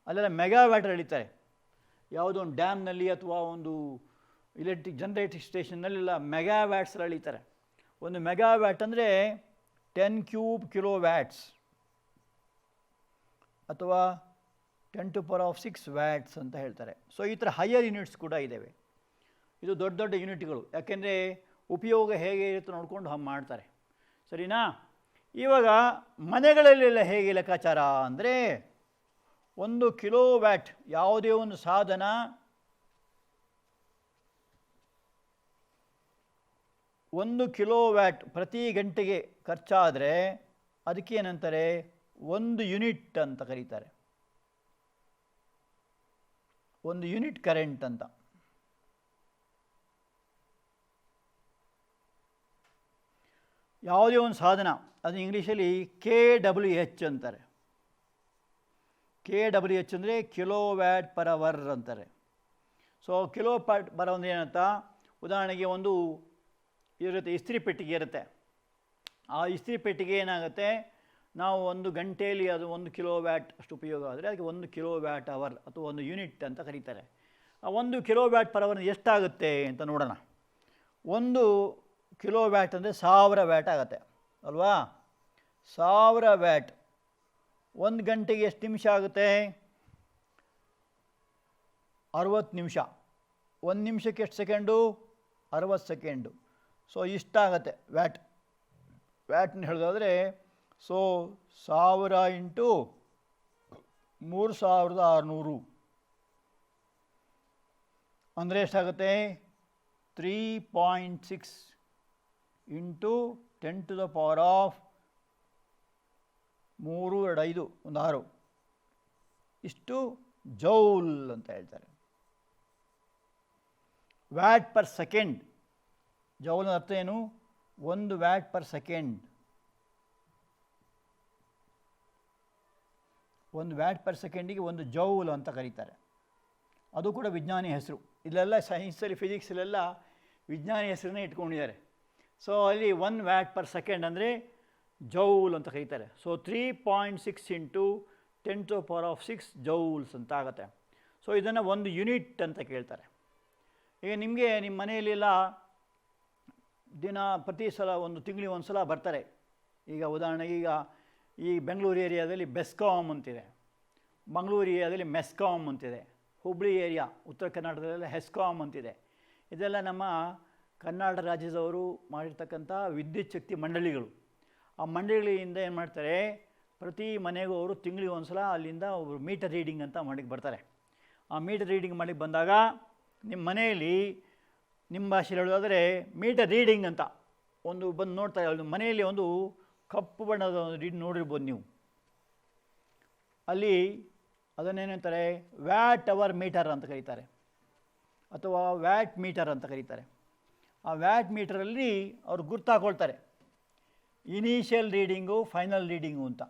ಅಲ್ಲೆಲ್ಲ ಮೆಗಾ ವ್ಯಾಟ್ ಎಳಿತಾರೆ. ಯಾವುದೋ ಒಂದು ಡ್ಯಾಮ್ನಲ್ಲಿ ಅಥವಾ ಒಂದು ಜನರೇಟಿಂಗ್ ಸ್ಟೇಷನ್ನಲ್ಲೆಲ್ಲ ಮೆಗಾ ವ್ಯಾಟ್ಸ್ ಎಳಿತಾರೆ. ಒಂದು ಮೆಗಾ ವ್ಯಾಟ್ ಅಂದರೆ 10³ ಕಿಲೋ ವ್ಯಾಟ್ಸ್ ಅಥವಾ 10⁻⁶ ವ್ಯಾಟ್ಸ್ ಅಂತ ಹೇಳ್ತಾರೆ. ಸೊ ಈ ಥರ ಹೈಯರ್ ಯೂನಿಟ್ಸ್ ಕೂಡ ಇದ್ದಾವೆ. ಇದು ದೊಡ್ಡ ದೊಡ್ಡ ಯೂನಿಟ್ಗಳು. ಯಾಕೆಂದರೆ ಉಪಯೋಗ ಹೇಗೆ ಇರುತ್ತೆ ನೋಡ್ಕೊಂಡು ಹಂಗೆ ಮಾಡ್ತಾರೆ. ಸರಿನಾ? ಇವಾಗ ಮನೆಗಳಲ್ಲೆಲ್ಲ ಹೇಗೆ ಲೆಕ್ಕಾಚಾರ ಅಂದರೆ 1 ಕಿಲೋ ವ್ಯಾಟ್ ಯಾವುದೇ ಒಂದು ಸಾಧನ 1 ಕಿಲೋ ವ್ಯಾಟ್ ಪ್ರತಿ ಗಂಟೆಗೆ ಖರ್ಚಾದರೆ ಅದಕ್ಕೇನಂತಾರೆ? 1 ಯೂನಿಟ್ ಅಂತ ಕರೀತಾರೆ. 1 ಯೂನಿಟ್ ಕರೆಂಟ್ ಅಂತ. ಯಾವುದೇ ಒಂದು ಸಾಧನ ಅದು ಇಂಗ್ಲೀಷಲ್ಲಿ KWH ಅಂತಾರೆ. KWH ಅಂದರೆ ಕಿಲೋ ವ್ಯಾಟ್ ಪರ್ ಅವರ್ ಅಂತಾರೆ. ಸೊ ಕಿಲೋ ವ್ಯಾಟ್ ಪರ್ ಅಂದರೆ ಏನಂತ? ಉದಾಹರಣೆಗೆ ಒಂದು ಇರುತ್ತೆ, ಇಸ್ತ್ರಿ ಪೆಟ್ಟಿಗೆ ಇರುತ್ತೆ. ಆ ಇಸ್ತ್ರಿ ಪೆಟ್ಟಿಗೆ ಏನಾಗುತ್ತೆ, ನಾವು 1 ಗಂಟೆಯಲ್ಲಿ ಅದು 1 ಕಿಲೋ ವ್ಯಾಟ್ ಅಷ್ಟು ಉಪಯೋಗ ಆದರೆ ಅದಕ್ಕೆ 1 ಕಿಲೋ ವ್ಯಾಟ್ ಅವರ್ ಅಥವಾ 1 ಯೂನಿಟ್ ಅಂತ ಕರೀತಾರೆ. ಆ 1 ಕಿಲೋ ವ್ಯಾಟ್ ಪರ್ ಅವರ್ ಎಷ್ಟಾಗುತ್ತೆ ಅಂತ ನೋಡೋಣ. 1 ಕಿಲೋ ವ್ಯಾಟ್ ಅಂದರೆ 1000 ವ್ಯಾಟ್ ಆಗುತ್ತೆ ಅಲ್ವಾ? 1000 ವ್ಯಾಟ್ 1 ಗಂಟೆಗೆ ಎಷ್ಟು ನಿಮಿಷ ಆಗುತ್ತೆ? 60 ನಿಮಿಷ. 1 ನಿಮಿಷಕ್ಕೆ ಎಷ್ಟು ಸೆಕೆಂಡು? 60 ಸೆಕೆಂಡು. ಸೊ ಇಷ್ಟಾಗತ್ತೆ ವ್ಯಾಟ್. ವ್ಯಾಟ್ನ ಹೇಳೋದಾದರೆ ಸೊ 1000 ಇಂಟು 3600 ಅಂದರೆ ಎಷ್ಟಾಗುತ್ತೆ? 3.6 into 10 to the power of 3 2 5 1 6 ಇಷ್ಟು ಜೌಲ್ ಅಂತ ಹೇಳ್ತಾರೆ. Watt per second. ಜೌಲ್ ಅರ್ಥ ಏನು? 1 watt per second. 1 watt per ಸೆಕೆಂಡಿಗೆ 1 ಜೌಲ್ ಅಂತ ಕರೀತಾರೆ. ಅದು ಕೂಡ ವಿಜ್ಞಾನಿ ಹೆಸರು. ಇಲ್ಲೆಲ್ಲ ಸೈನ್ಸಲ್ಲಿ ಫಿಸಿಕ್ಸಲ್ಲೆಲ್ಲ ವಿಜ್ಞಾನಿ ಹೆಸರನ್ನೇ ಇಟ್ಕೊಂಡಿದ್ದಾರೆ. ಸೊ ಅಲ್ಲಿ 1 ವ್ಯಾಟ್ ಪರ್ ಸೆಕೆಂಡ್ ಅಂದರೆ ಜೌಲ್ ಅಂತ ಕರೀತಾರೆ. So 3.6 into 10 to the power of 6 joules ಅಂತ ಆಗುತ್ತೆ. ಸೊ ಇದನ್ನು 1 ಯೂನಿಟ್ ಅಂತ ಕೇಳ್ತಾರೆ. ಈಗ ನಿಮಗೆ ನಿಮ್ಮ ಮನೆಯಲ್ಲೆಲ್ಲ ಪ್ರತಿ ಸಲ ತಿಂಗಳಿಗೆ ಒಂದು ಸಲ ಬರ್ತಾರೆ. ಈಗ ಉದಾಹರಣೆಗೆ ಈ ಬೆಂಗಳೂರು ಏರಿಯಾದಲ್ಲಿ ಬೆಸ್ಕಾಮ್ ಅಂತಿದೆ, ಮಂಗಳೂರು ಏರಿಯಾದಲ್ಲಿ ಮೆಸ್ಕಾಮ್ ಅಂತಿದೆ, ಹುಬ್ಬಳ್ಳಿ ಏರಿಯಾ ಉತ್ತರ ಕರ್ನಾಟಕದಲ್ಲೆಲ್ಲ ಹೆಸ್ಕಾಮ್ ಅಂತಿದೆ. ಇದೆಲ್ಲ ನಮ್ಮ ಕರ್ನಾಟಕ ರಾಜ್ಯದವರು ಮಾಡಿರ್ತಕ್ಕಂಥ ವಿದ್ಯುತ್ ಶಕ್ತಿ ಮಂಡಳಿಗಳು. ಆ ಮಂಡಳಿಯಿಂದ ಏನು ಮಾಡ್ತಾರೆ, ಪ್ರತಿ ಮನೆಗೂ ಅವರು ತಿಂಗಳಿಗೆ ಒಂದು ಸಲ ಅಲ್ಲಿಂದ ಒಬ್ಬರು ಮೀಟರ್ ರೀಡಿಂಗ್ ಅಂತ ಮಾಡಿಕ್ಕೆ ಬರ್ತಾರೆ. ಆ ಮೀಟರ್ ರೀಡಿಂಗ್ ಮಾಡಿಕ್ಕೆ ಬಂದಾಗ ನಿಮ್ಮ ಮನೆಯಲ್ಲಿ ನಿಮ್ಮ ಭಾಷೆಯಲ್ಲಿ ಹೇಳೋದಾದರೆ ಮೀಟರ್ ರೀಡಿಂಗ್ ಅಂತ ಬಂದು ನೋಡ್ತಾರೆ. ಅದು ಮನೆಯಲ್ಲಿ ಒಂದು ಕಪ್ಪು ಬಣ್ಣದ ರೀಡಿಂಗ್ ನೋಡಿರ್ಬೋದು ನೀವು. ಅಲ್ಲಿ ಅದನ್ನೇನಂತಾರೆ ವ್ಯಾಟ್ ಅವರ್ ಮೀಟರ್ ಅಂತ ಕರೀತಾರೆ, ಅಥವಾ ವ್ಯಾಟ್ ಮೀಟರ್ ಅಂತ ಕರೀತಾರೆ. ಆ ವ್ಯಾಟ್ ಮೀಟರಲ್ಲಿ ಅವರು ಗುರ್ತಾಕೊಳ್ತಾರೆ ಇನಿಷಿಯಲ್ ರೀಡಿಂಗು, ಫೈನಲ್ ರೀಡಿಂಗು ಅಂತ.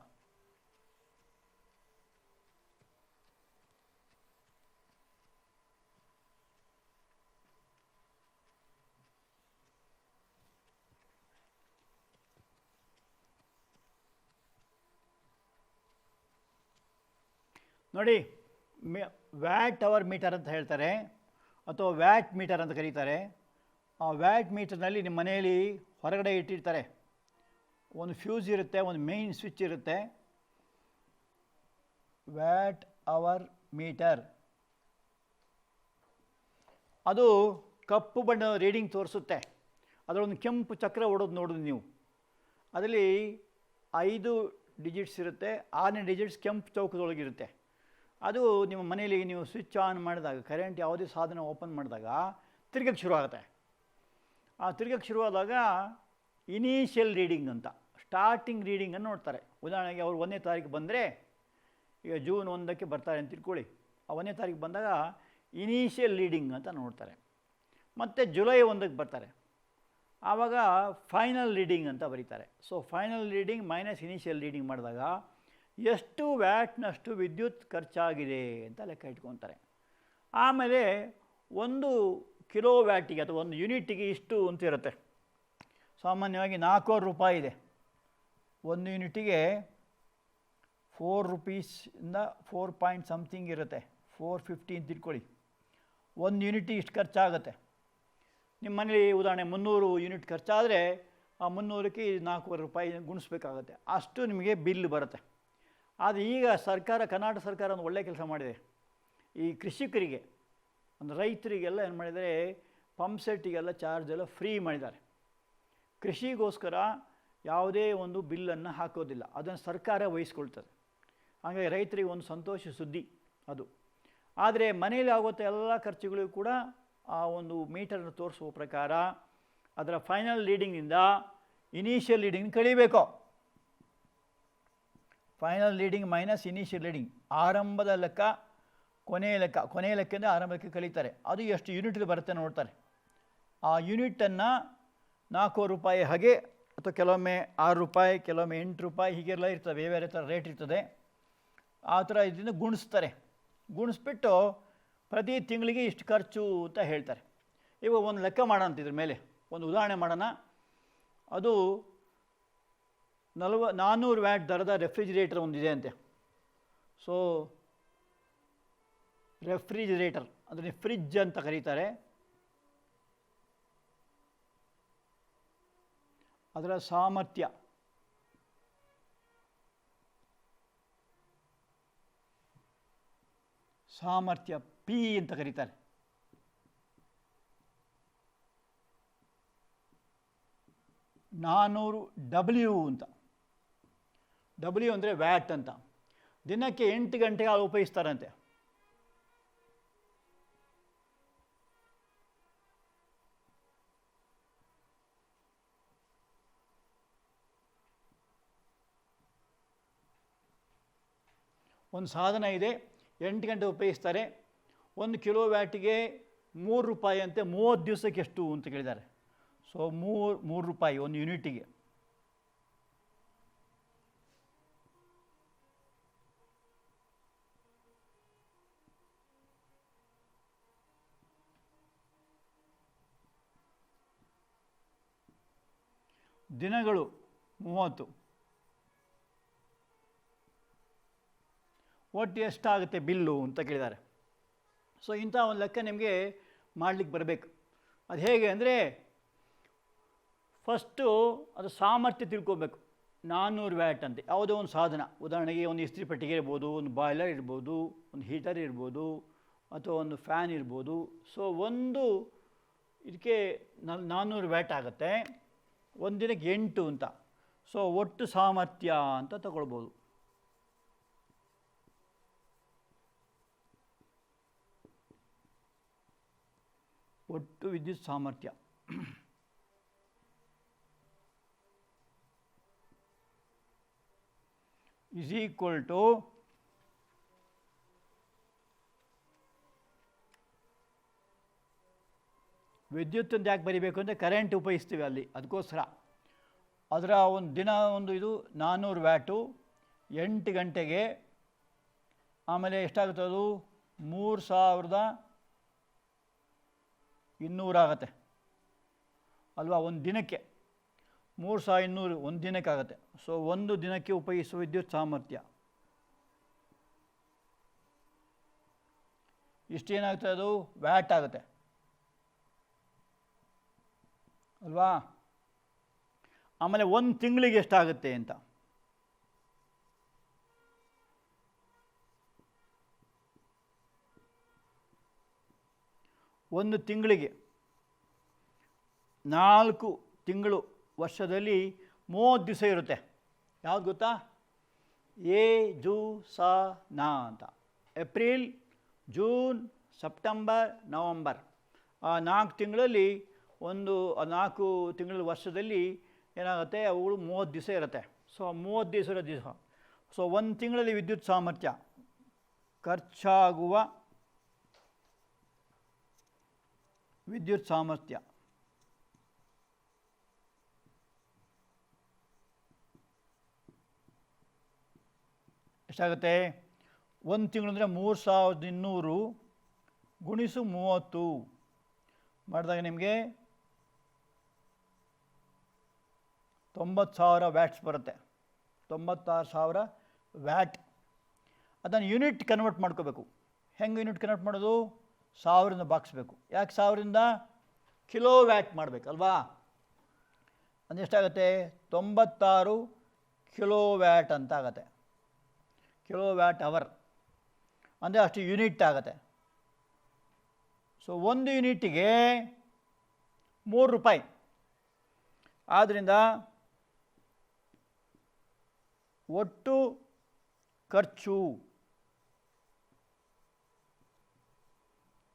ನೋಡಿ, ವ್ಯಾಟ್ ಅವರ್ ಮೀಟರ್ ಅಂತ ಹೇಳ್ತಾರೆ, ಅಥವಾ ವ್ಯಾಟ್ ಮೀಟರ್ ಅಂತ ಕರೀತಾರೆ. ಆ ವ್ಯಾಟ್ ಮೀಟರ್ನಲ್ಲಿ ನಿಮ್ಮ ಮನೆಯಲ್ಲಿ ಹೊರಗಡೆ ಇಟ್ಟಿರ್ತಾರೆ. ಒಂದು ಫ್ಯೂಸ್ ಇರುತ್ತೆ, ಒಂದು ಮೇನ್ ಸ್ವಿಚ್ ಇರುತ್ತೆ. ವ್ಯಾಟ್ ಅವರ್ ಮೀಟರ್ ಅದು ಕಪ್ಪು ಬಣ್ಣದ ರೀಡಿಂಗ್ ತೋರಿಸುತ್ತೆ. ಅದರೊಂದು ಕೆಂಪು ಚಕ್ರ ಓಡೋದು ನೋಡೋದು ನೀವು. ಅದರಲ್ಲಿ 5 ಡಿಜಿಟ್ಸ್ ಇರುತ್ತೆ. 6ನೇ ಡಿಜಿಟ್ಸ್ ಕೆಂಪು ಚೌಕದೊಳಗಿರುತ್ತೆ. ಅದು ನಿಮ್ಮ ಮನೆಯಲ್ಲಿ ನೀವು ಸ್ವಿಚ್ ಆನ್ ಮಾಡಿದಾಗ, ಕರೆಂಟ್ ಯಾವುದೇ ಸಾಧನ ಓಪನ್ ಮಾಡಿದಾಗ ತಿರ್ಗಕ್ಕೆ ಶುರುವಾಗುತ್ತೆ. ಆ ತಿರ್ಗಕ್ಕೆ ಶುರುವಾದಾಗ ಇನಿಷಿಯಲ್ ರೀಡಿಂಗ್ ಅಂತ, ಸ್ಟಾರ್ಟಿಂಗ್ ರೀಡಿಂಗನ್ನು ನೋಡ್ತಾರೆ. ಉದಾಹರಣೆಗೆ ಅವರು 1ನೇ ತಾರೀಕು ಬಂದರೆ, ಈಗ ಜೂನ್ 1ಕ್ಕೆ ಬರ್ತಾರೆ ಅಂತ ತಿಳ್ಕೊಳ್ಳಿ. ಆ 1ನೇ ತಾರೀಕು ಬಂದಾಗ ಇನಿಷಿಯಲ್ ರೀಡಿಂಗ್ ಅಂತ ನೋಡ್ತಾರೆ. ಮತ್ತು ಜುಲೈ 1ಕ್ಕೆ ಬರ್ತಾರೆ, ಆವಾಗ ಫೈನಲ್ ರೀಡಿಂಗ್ ಅಂತ ಬರೀತಾರೆ. So final reading minus initial reading ಮಾಡಿದಾಗ ಎಷ್ಟು ವ್ಯಾಟ್ನಷ್ಟು ವಿದ್ಯುತ್ ಖರ್ಚಾಗಿದೆ ಅಂತ ಲೆಕ್ಕ ಇಟ್ಕೊತಾರೆ. ಆಮೇಲೆ 1 ಕಿಲೋ ವ್ಯಾಟಿಗೆ ಅಥವಾ 1 ಯೂನಿಟಿಗೆ ಇಷ್ಟು ಅಂತಿರುತ್ತೆ. ಸಾಮಾನ್ಯವಾಗಿ 4 ರೂಪಾಯಿ ಇದೆ. 1 ಯೂನಿಟಿಗೆ 4 ರೂಪೀಸಿಂದ 4 ಪಾಯಿಂಟ್ ಸಮಥಿಂಗ್ ಇರುತ್ತೆ. 450 ಅಂತ ತಿಳ್ಕೊಳ್ಳಿ. 1 ಯೂನಿಟಿಗೆ ಇಷ್ಟು ಖರ್ಚಾಗುತ್ತೆ. ನಿಮ್ಮ ಮನೇಲಿ ಉದಾಹರಣೆ 300 ಯೂನಿಟ್ ಖರ್ಚಾದರೆ ಆ 300ಕ್ಕೆ 4 ರೂಪಾಯಿ ಗುಣಿಸ್ಬೇಕಾಗತ್ತೆ. ಅಷ್ಟು ನಿಮಗೆ ಬಿಲ್ ಬರುತ್ತೆ. ಆದರೆ ಈಗ ಕರ್ನಾಟಕ ಸರ್ಕಾರ ಒಂದು ಒಳ್ಳೆಯ ಕೆಲಸ ಮಾಡಿದೆ. ಈ ಕೃಷಿಕರಿಗೆ, ಅಂದರೆ ರೈತರಿಗೆಲ್ಲ ಏನು ಮಾಡಿದರೆ, ಪಂಪ್ ಸೆಟ್ಟಿಗೆಲ್ಲ ಚಾರ್ಜ್ ಎಲ್ಲ ಫ್ರೀ ಮಾಡಿದ್ದಾರೆ. ಕೃಷಿಗೋಸ್ಕರ ಯಾವುದೇ ಒಂದು ಬಿಲ್ಲನ್ನು ಹಾಕೋದಿಲ್ಲ, ಅದನ್ನು ಸರ್ಕಾರ ವಹಿಸ್ಕೊಳ್ತದೆ. ಹಾಗಾಗಿ ರೈತರಿಗೆ ಒಂದು ಸಂತೋಷ ಸುದ್ದಿ ಅದು. ಆದರೆ ಮನೆಯಲ್ಲಿ ಆಗುವಂಥ ಎಲ್ಲ ಖರ್ಚುಗಳಿಗೂ ಕೂಡ ಆ ಒಂದು ಮೀಟರ್ನ ತೋರಿಸುವ ಪ್ರಕಾರ ಅದರ ಫೈನಲ್ ರೀಡಿಂಗಿಂದ ಇನಿಷಿಯಲ್ ರೀಡಿಂಗ್ ಕಳೀಬೇಕು. Final reading minus initial reading, ಆರಂಭದ ಲೆಕ್ಕ ಕೊನೆಯ ಲೆಕ್ಕ, ಕೊನೆಯ ಲೆಕ್ಕದಿಂದ ಆರಂಭಕ್ಕೆ ಕಳೀತಾರೆ. ಅದು ಎಷ್ಟು ಯೂನಿಟ್ ಬರುತ್ತೆ ನೋಡ್ತಾರೆ. ಆ ಯೂನಿಟನ್ನು 4 ರೂಪಾಯಿ ಹಾಗೆ, ಅಥವಾ ಕೆಲವೊಮ್ಮೆ 6 ರೂಪಾಯಿ, ಕೆಲವೊಮ್ಮೆ 8 ರೂಪಾಯಿ, ಹೀಗೆಲ್ಲ ಇರ್ತದೆ, ಬೇರೆ ಬೇರೆ ಥರ ರೇಟ್ ಇರ್ತದೆ. ಆ ಥರ ಇದರಿಂದ ಗುಣಿಸ್ತಾರೆ. ಗುಣಿಸ್ಬಿಟ್ಟು ಪ್ರತಿ ತಿಂಗಳಿಗೆ ಇಷ್ಟು ಖರ್ಚು ಅಂತ ಹೇಳ್ತಾರೆ. ಇವಾಗ ಒಂದು ಲೆಕ್ಕ ಮಾಡೋಣ ಅಂತ, ಇದ್ರ ಮೇಲೆ ಒಂದು ಉದಾಹರಣೆ ಮಾಡೋಣ. ಅದು 400 ವ್ಯಾಟ್ ದರದ ರೆಫ್ರಿಜಿರೇಟರ್ ಒಂದಿದೆ ಅಂತೆ. ಸೊ ರೆಫ್ರಿಜಿರೇಟರ್ ಅದನ್ನು ಫ್ರಿಡ್ಜ್ ಅಂತ ಕರೀತಾರೆ. ಅದರ ಸಾಮರ್ಥ್ಯ ಪಿ ಅಂತ ಕರೀತಾರೆ. $400 ಅಂತ. ಡಬ್ಲ್ಯೂ ಅಂದರೆ ವ್ಯಾಟ್ ಅಂತ. ದಿನಕ್ಕೆ 8 ಗಂಟೆಗೆ ಅದು ಉಪಯೋಗಿಸ್ತಾರಂತೆ. ಒಂದು ಸಾಧನ ಇದೆ, 8 ಗಂಟೆ ಉಪಯೋಗಿಸ್ತಾರೆ. 1 ಕಿಲೋ ವ್ಯಾಟಿಗೆ ₹3 ಅಂತೆ. 30 ದಿವಸಕ್ಕೆ ಎಷ್ಟು ಅಂತ ಕೇಳಿದ್ದಾರೆ. ಸೊ ₹3 ಒಂದು ಯೂನಿಟಿಗೆ. ದಿನಗಳು 30. ಒಟ್ಟು ಎಷ್ಟಾಗುತ್ತೆ ಬಿಲ್ಲು ಅಂತ ಕೇಳಿದ್ದಾರೆ. ಸೊ ಇಂಥ ಒಂದು ಲೆಕ್ಕ ನಿಮಗೆ ಮಾಡಲಿಕ್ಕೆ ಬರಬೇಕು. ಅದು ಹೇಗೆ ಅಂದರೆ, ಫಸ್ಟು ಅದು ಸಾಮರ್ಥ್ಯ ತಿಳ್ಕೊಬೇಕು. 400 ವ್ಯಾಟ್ ಅಂತ ಯಾವುದೋ ಒಂದು ಸಾಧನ, ಉದಾಹರಣೆಗೆ ಒಂದು ಇಸ್ತ್ರಿ ಪೆಟ್ಟಿಗೆ ಇರ್ಬೋದು, ಒಂದು ಬಾಯ್ಲರ್ ಇರ್ಬೋದು, ಒಂದು ಹೀಟರ್ ಇರ್ಬೋದು, ಅಥವಾ ಒಂದು ಫ್ಯಾನ್ ಇರ್ಬೋದು. ಸೊ ಒಂದು ಇದಕ್ಕೆ 400 ವ್ಯಾಟ್ ಆಗುತ್ತೆ. ಒಂದು ದಿನಕ್ಕೆ 8 ಅಂತ. ಸೊ ಒಟ್ಟು ಸಾಮರ್ಥ್ಯ ಅಂತ ತಗೊಳ್ಬೋದು. ಒಟ್ಟು ವಿದ್ಯುತ್ ಸಾಮರ್ಥ್ಯ is equal to ವಿದ್ಯುತ್ ಅಂತ ಯಾಕೆ ಬರೀಬೇಕು ಅಂದರೆ ಕರೆಂಟ್ ಉಪಯೋಗಿಸ್ತೀವಿ ಅಲ್ಲಿ, ಅದಕ್ಕೋಸ್ಕರ. ಅದರ ಒಂದು ದಿನ ಇದು 400 ವ್ಯಾಟು 8 ಗಂಟೆಗೆ. ಆಮೇಲೆ ಎಷ್ಟಾಗುತ್ತೆ ಅದು? 3200 ಆಗುತ್ತೆ ಅಲ್ವಾ ಒಂದು ದಿನಕ್ಕೆ. 3200 ಒಂದು ದಿನಕ್ಕೆ ಆಗುತ್ತೆ. ಸೊ ಒಂದು ದಿನಕ್ಕೆ ಉಪಯೋಗಿಸುವ ವಿದ್ಯುತ್ ಸಾಮರ್ಥ್ಯ ಇಷ್ಟೇನಾಗುತ್ತೆ? ಅದು ವ್ಯಾಟ್ ಆಗುತ್ತೆ ಅಲ್ವಾ. ಆಮೇಲೆ ಒಂದು ತಿಂಗಳಿಗೆ ಎಷ್ಟಾಗುತ್ತೆ ಅಂತ. ಒಂದು ತಿಂಗಳಿಗೆ 4 ತಿಂಗಳು ವರ್ಷದಲ್ಲಿ 30 ದಿವಸ ಇರುತ್ತೆ. ಯಾವುದು ಗೊತ್ತಾ? ಎ ಜು ಸ ನ ಅಂತ. April, June, September, November. ಆ 4 ತಿಂಗಳಲ್ಲಿ 4 ತಿಂಗಳ ವರ್ಷದಲ್ಲಿ ಏನಾಗುತ್ತೆ? ಅವುಗಳು 30 ದಿವಸ ಇರುತ್ತೆ. ಸೊ 30 ದಿವಸ. ಸೊ ಒಂದು ತಿಂಗಳಲ್ಲಿ ವಿದ್ಯುತ್ ಸಾಮರ್ಥ್ಯ ಖರ್ಚಾಗುವ ವಿದ್ಯುತ್ ಸಾಮರ್ಥ್ಯ ಎಷ್ಟಾಗುತ್ತೆ? ಒಂದು ತಿಂಗಳು ಅಂದರೆ 3200 ಗುಣಿಸು 30 ಮಾಡಿದಾಗ ನಿಮಗೆ 90,000 ವ್ಯಾಟ್ಸ್ ಬರುತ್ತೆ. 96,000 ವ್ಯಾಟ್. ಅದನ್ನು ಯೂನಿಟ್ ಕನ್ವರ್ಟ್ ಮಾಡ್ಕೋಬೇಕು. ಹೆಂಗೆ ಯೂನಿಟ್ ಕನ್ವರ್ಟ್ ಮಾಡೋದು? 1000ರಿಂದ ಬಾಗಿಸ್ಬೇಕು. ಯಾಕೆ 1000ರಿಂದ? Kilo watt ಮಾಡಬೇಕಲ್ವಾ. ಅದು ಎಷ್ಟಾಗುತ್ತೆ? 96 ಕಿಲೋ ವ್ಯಾಟ್ ಅಂತ ಆಗುತ್ತೆ. ಕಿಲೋ ವ್ಯಾಟ್ ಅವರ್ ಅಂದರೆ ಅಷ್ಟು ಯೂನಿಟ್ ಆಗುತ್ತೆ. ಸೊ ಒಂದು ಯೂನಿಟಿಗೆ ₹3. ಆದ್ದರಿಂದ ಒಟ್ಟು ಖರ್ಚು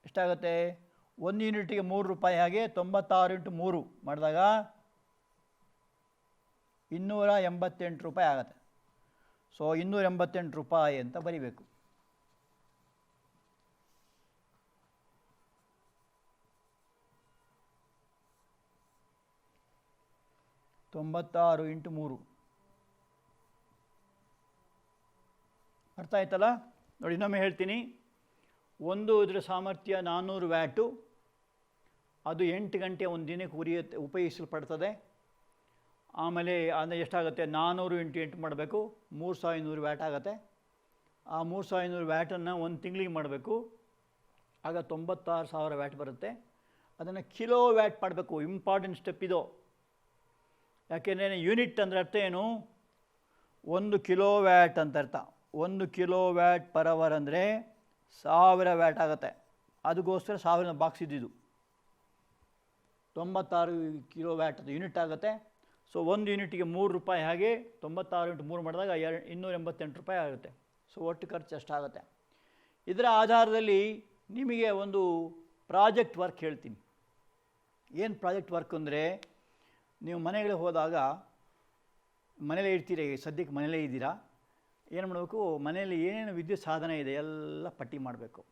ಎಷ್ಟಾಗುತ್ತೆ? ಒಂದು ಯೂನಿಟಿಗೆ ₹3. ಹಾಗೆ 96 × 3 ಮಾಡಿದಾಗ ₹288 ಆಗುತ್ತೆ. ಸೊ ₹288 ಅಂತ ಬರಿಬೇಕು. $96 × 3 ಅರ್ಥ ಆಯ್ತಲ್ಲ? ನೋಡಿ ಇನ್ನೊಮ್ಮೆ ಹೇಳ್ತೀನಿ. ಒಂದು ಇದರ ಸಾಮರ್ಥ್ಯ 400 ವ್ಯಾಟು. ಅದು 8 ಗಂಟೆ ಒಂದು ದಿನಕ್ಕೆ ಉಪಯೋಗಿಸಲ್ಪಡ್ತದೆ. ಆಮೇಲೆ ಅಂದರೆ ಎಷ್ಟಾಗುತ್ತೆ? 400 × 8 ಮಾಡಬೇಕು. 3200 ವ್ಯಾಟ್ ಆಗುತ್ತೆ. ಆ 3200 ವ್ಯಾಟನ್ನು ಒಂದು ತಿಂಗಳಿಗೆ ಮಾಡಬೇಕು. ಆಗ 96,000 ವ್ಯಾಟ್ ಬರುತ್ತೆ. ಅದನ್ನು ಕಿಲೋ ವ್ಯಾಟ್ ಮಾಡಬೇಕು. ಇಂಪಾರ್ಟೆಂಟ್ ಸ್ಟೆಪ್ ಇದು. ಯಾಕೆಂದರೆ ಯೂನಿಟ್ ಅಂದರೆ ಅರ್ಥ ಏನು? 1 ಕಿಲೋ ವ್ಯಾಟ್ ಅಂತ ಅರ್ಥ. 1 ಕಿಲೋ ವ್ಯಾಟ್ ಪರ್ ಅವರ್ ಅಂದರೆ 1000 ವ್ಯಾಟ್ ಆಗುತ್ತೆ. ಅದಕ್ಕೋಸ್ಕರ 1000 ಬಾಕ್ಸ್ ಇದ್ದಿದ್ದು. 96 ಕಿಲೋ ವ್ಯಾಟ್ ಅದು ಯೂನಿಟ್ ಆಗುತ್ತೆ. ಸೊ 1 ಯೂನಿಟ್ಗೆ 3 ರೂಪಾಯಿ. ಹಾಗೆ 96 × 3 ಮಾಡಿದಾಗ 288 ರೂಪಾಯಿ ಆಗುತ್ತೆ. ಸೊ ಒಟ್ಟು ಖರ್ಚು ಅಷ್ಟಾಗುತ್ತೆ. ಇದರ ಆಧಾರದಲ್ಲಿ ನಿಮಗೆ ಒಂದು ಪ್ರಾಜೆಕ್ಟ್ ವರ್ಕ್ ಹೇಳ್ತೀನಿ. ಏನು ಪ್ರಾಜೆಕ್ಟ್ ವರ್ಕ್ ಅಂದರೆ, ನೀವು ಮನೆಗಳಿಗೆ ಹೋದಾಗ ಮನೇಲೇ ಇರ್ತೀರ, ಸದ್ಯಕ್ಕೆ ಮನೇಲೇ ಇದ್ದೀರಾ, ಏನು ಮಾಡಬೇಕು, ಮನೆಯಲ್ಲಿ ಏನೇನು ವಿದ್ಯುತ್ ಸಾಧನ ಇದೆ ಎಲ್ಲ ಪಟ್ಟಿ ಮಾಡಬೇಕು.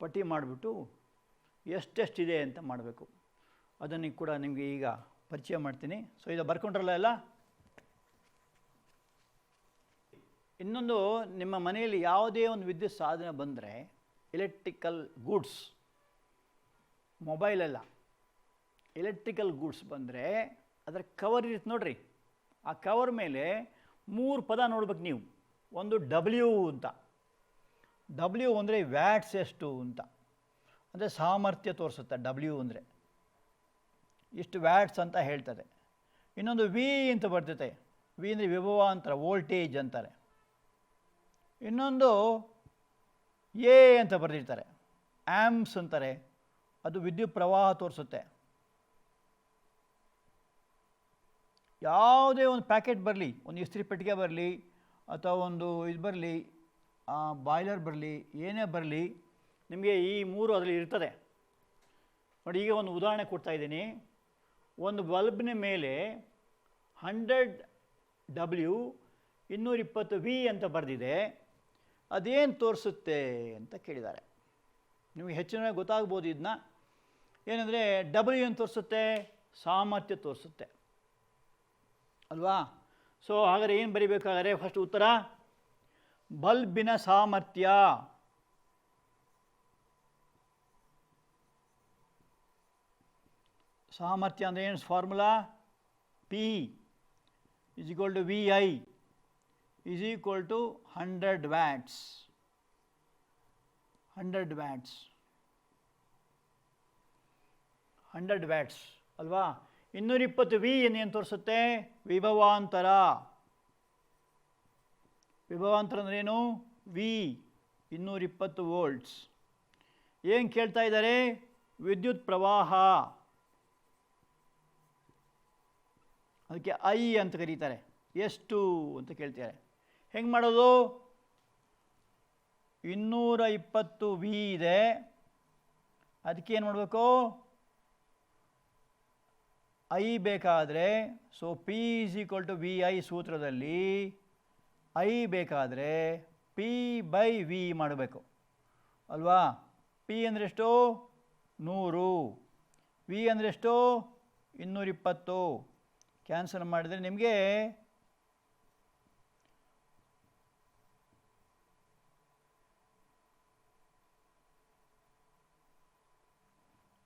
ಪಟ್ಟಿ ಮಾಡಿಬಿಟ್ಟು ಎಷ್ಟೆಷ್ಟಿದೆ ಅಂತ ಮಾಡಬೇಕು. ಅದನ್ನು ಕೂಡ ನಿಮಗೆ ಈಗ ಪರಿಚಯ ಮಾಡ್ತೀನಿ. ಸೊ ಇದು ಬರ್ಕೊಂಡ್ರಲ್ಲ ಎಲ್ಲ. ಇನ್ನೊಂದು, ನಿಮ್ಮ ಮನೆಯಲ್ಲಿ ಯಾವುದೇ ಒಂದು ವಿದ್ಯುತ್ ಸಾಧನ ಬಂದರೆ, ಎಲೆಕ್ಟ್ರಿಕಲ್ ಗೂಡ್ಸ್, ಮೊಬೈಲೆಲ್ಲ ಎಲೆಕ್ಟ್ರಿಕಲ್ ಗೂಡ್ಸ್ ಬಂದರೆ ಅದರ ಕವರ್ ಇರುತ್ತೆ ನೋಡ್ರಿ. ಆ ಕವರ್ ಮೇಲೆ 3 ಪದ ನೋಡ್ಬೇಕು ನೀವು. ಒಂದು ಡಬ್ಲ್ಯೂ ಅಂತ. ಡಬ್ಲ್ಯೂ ಅಂದರೆ ವ್ಯಾಟ್ಸ್ ಎಷ್ಟು ಅಂತ, ಅಂದರೆ ಸಾಮರ್ಥ್ಯ ತೋರಿಸುತ್ತೆ. ಡಬ್ಲ್ಯೂ ಅಂದರೆ ಇಷ್ಟು ವ್ಯಾಟ್ಸ್ ಅಂತ ಹೇಳ್ತದೆ. ಇನ್ನೊಂದು ವಿ ಅಂತ ಬರ್ತೈತೆ. ವಿ ಅಂದರೆ ವಿಭವಾಂತರ, ವೋಲ್ಟೇಜ್ ಅಂತಾರೆ. ಇನ್ನೊಂದು ಎ ಅಂತ ಬರೆದಿರ್ತಾರೆ, ಆ್ಯಮ್ಸ್ ಅಂತಾರೆ. ಅದು ವಿದ್ಯುತ್ ಪ್ರವಾಹ ತೋರಿಸುತ್ತೆ. ಯಾವುದೇ ಒಂದು ಪ್ಯಾಕೆಟ್ ಬರಲಿ, ಒಂದು ಇಸ್ತ್ರಿ ಪೆಟ್ಟಿಗೆ ಬರಲಿ, ಅಥವಾ ಒಂದು ಇದು ಬರಲಿ, ಬಾಯ್ಲರ್ ಬರಲಿ, ಏನೇ ಬರಲಿ, ನಿಮಗೆ ಈ 3 ಅದರಲ್ಲಿ ಇರ್ತದೆ ನೋಡಿ. ಈಗ ಒಂದು ಉದಾಹರಣೆ ಕೊಡ್ತಾ ಇದ್ದೀನಿ. ಒಂದು ಬಲ್ಬ್ನ ಮೇಲೆ 100W 220V ಅಂತ ಬರೆದಿದೆ. ಅದೇನು ತೋರಿಸುತ್ತೆ ಅಂತ ಕೇಳಿದ್ದಾರೆ. ನಿಮಗೆ ಹೆಚ್ಚಿನ ಗೊತ್ತಾಗ್ಬೋದು ಇದನ್ನ. ಏನಂದರೆ ಡಬ್ಲ್ಯೂ ಏನು ತೋರಿಸುತ್ತೆ? ಸಾಮರ್ಥ್ಯ ತೋರಿಸುತ್ತೆ ಅಲ್ವಾ? ಸೊ ಹಾಗಾದರೆ ಏನು ಬರಿಬೇಕಾದ್ರೆ, ಫಸ್ಟ್ ಉತ್ತರ ಬಲ್ಬಿನ ಸಾಮರ್ಥ್ಯ. ಸಾಮರ್ಥ್ಯ ಅಂದರೆ ಏನು? Formula P = VI = 100 watts. 100 watts 100 watts ಅಲ್ವಾ? 220V ಏನು ತೋರಿಸುತ್ತೆ? ವಿಭವಾಂತರ. ವಿಭವಾಂತರ ಅಂದ್ರೇನು? V 220 volts. ಏನು ಕೇಳ್ತಾ ಇದ್ದಾರೆ? ವಿದ್ಯುತ್ ಪ್ರವಾಹ. ಅದಕ್ಕೆ ಐ ಅಂತ ಕರೀತಾರೆ. ಎಷ್ಟು ಅಂತ ಕೇಳ್ತಾರೆ. ಹೆಂಗೆ ಮಾಡೋದು? 220V ಇದೆ, ಅದಕ್ಕೆ ಏನು ಮಾಡಬೇಕು? ಐ ಬೇಕಾದರೆ, ಸೊ P = VI ಸೂತ್ರದಲ್ಲಿ ಐ ಬೇಕಾದರೆ P/V ಮಾಡಬೇಕು ಅಲ್ವಾ? P ಅಂದರೆ ಎಷ್ಟು? 100. V ಅಂದರೆ ಎಷ್ಟು? 220. ಕ್ಯಾನ್ಸಲ್ ಮಾಡಿದರೆ ನಿಮಗೆ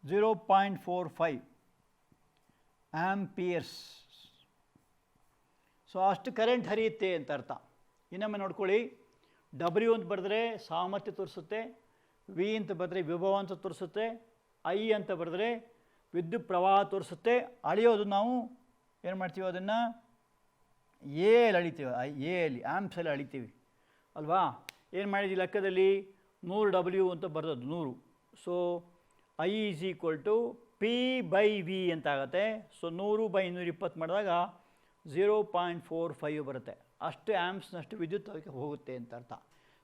0.45 ಆಂಪಿಯರ್ಸ್. ಸೊ ಅಷ್ಟು ಕರೆಂಟ್ ಹರಿಯುತ್ತೆ ಅಂತ ಅರ್ಥ. ಇನ್ನೊಮ್ಮೆ ನೋಡ್ಕೊಳ್ಳಿ. ಡಬ್ಲ್ಯೂ ಅಂತ ಬರೆದ್ರೆ ಸಾಮರ್ಥ್ಯ ತೋರಿಸುತ್ತೆ, ವಿ ಅಂತ ಬರೆದ್ರೆ ವಿಭವಾಂತರ ತೋರಿಸುತ್ತೆ, ಐ ಅಂತ ಬರೆದ್ರೆ ವಿದ್ಯುತ್ ಪ್ರವಾಹ ತೋರಿಸುತ್ತೆ. ಅಳೆಯೋದು ನಾವು ಏನು ಮಾಡ್ತೀವಿ? ಅದನ್ನು ಎಲ್ಲಿ ಅಳಿತೀವಿ, ಎಲ್ಲಿ ಆ್ಯಂಪ್ಸಲ್ಲಿ ಅಳಿತೀವಿ ಅಲ್ವಾ? ಏನು ಮಾಡಿದ್ವಿ ಲೆಕ್ಕದಲ್ಲಿ? 100W ಅಂತ ಬರೆದದ್ದು 100. ಸೊ ಐ = P/V ಅಂತ ಆಗುತ್ತೆ. ಸೊ 100/220 ಮಾಡಿದಾಗ 0.45 ಬರುತ್ತೆ. ಅಷ್ಟು ಆ್ಯಂಪ್ಸ್ನಷ್ಟು ವಿದ್ಯುತ್ ಅದಕ್ಕೆ ಹೋಗುತ್ತೆ ಅಂತ ಅರ್ಥ.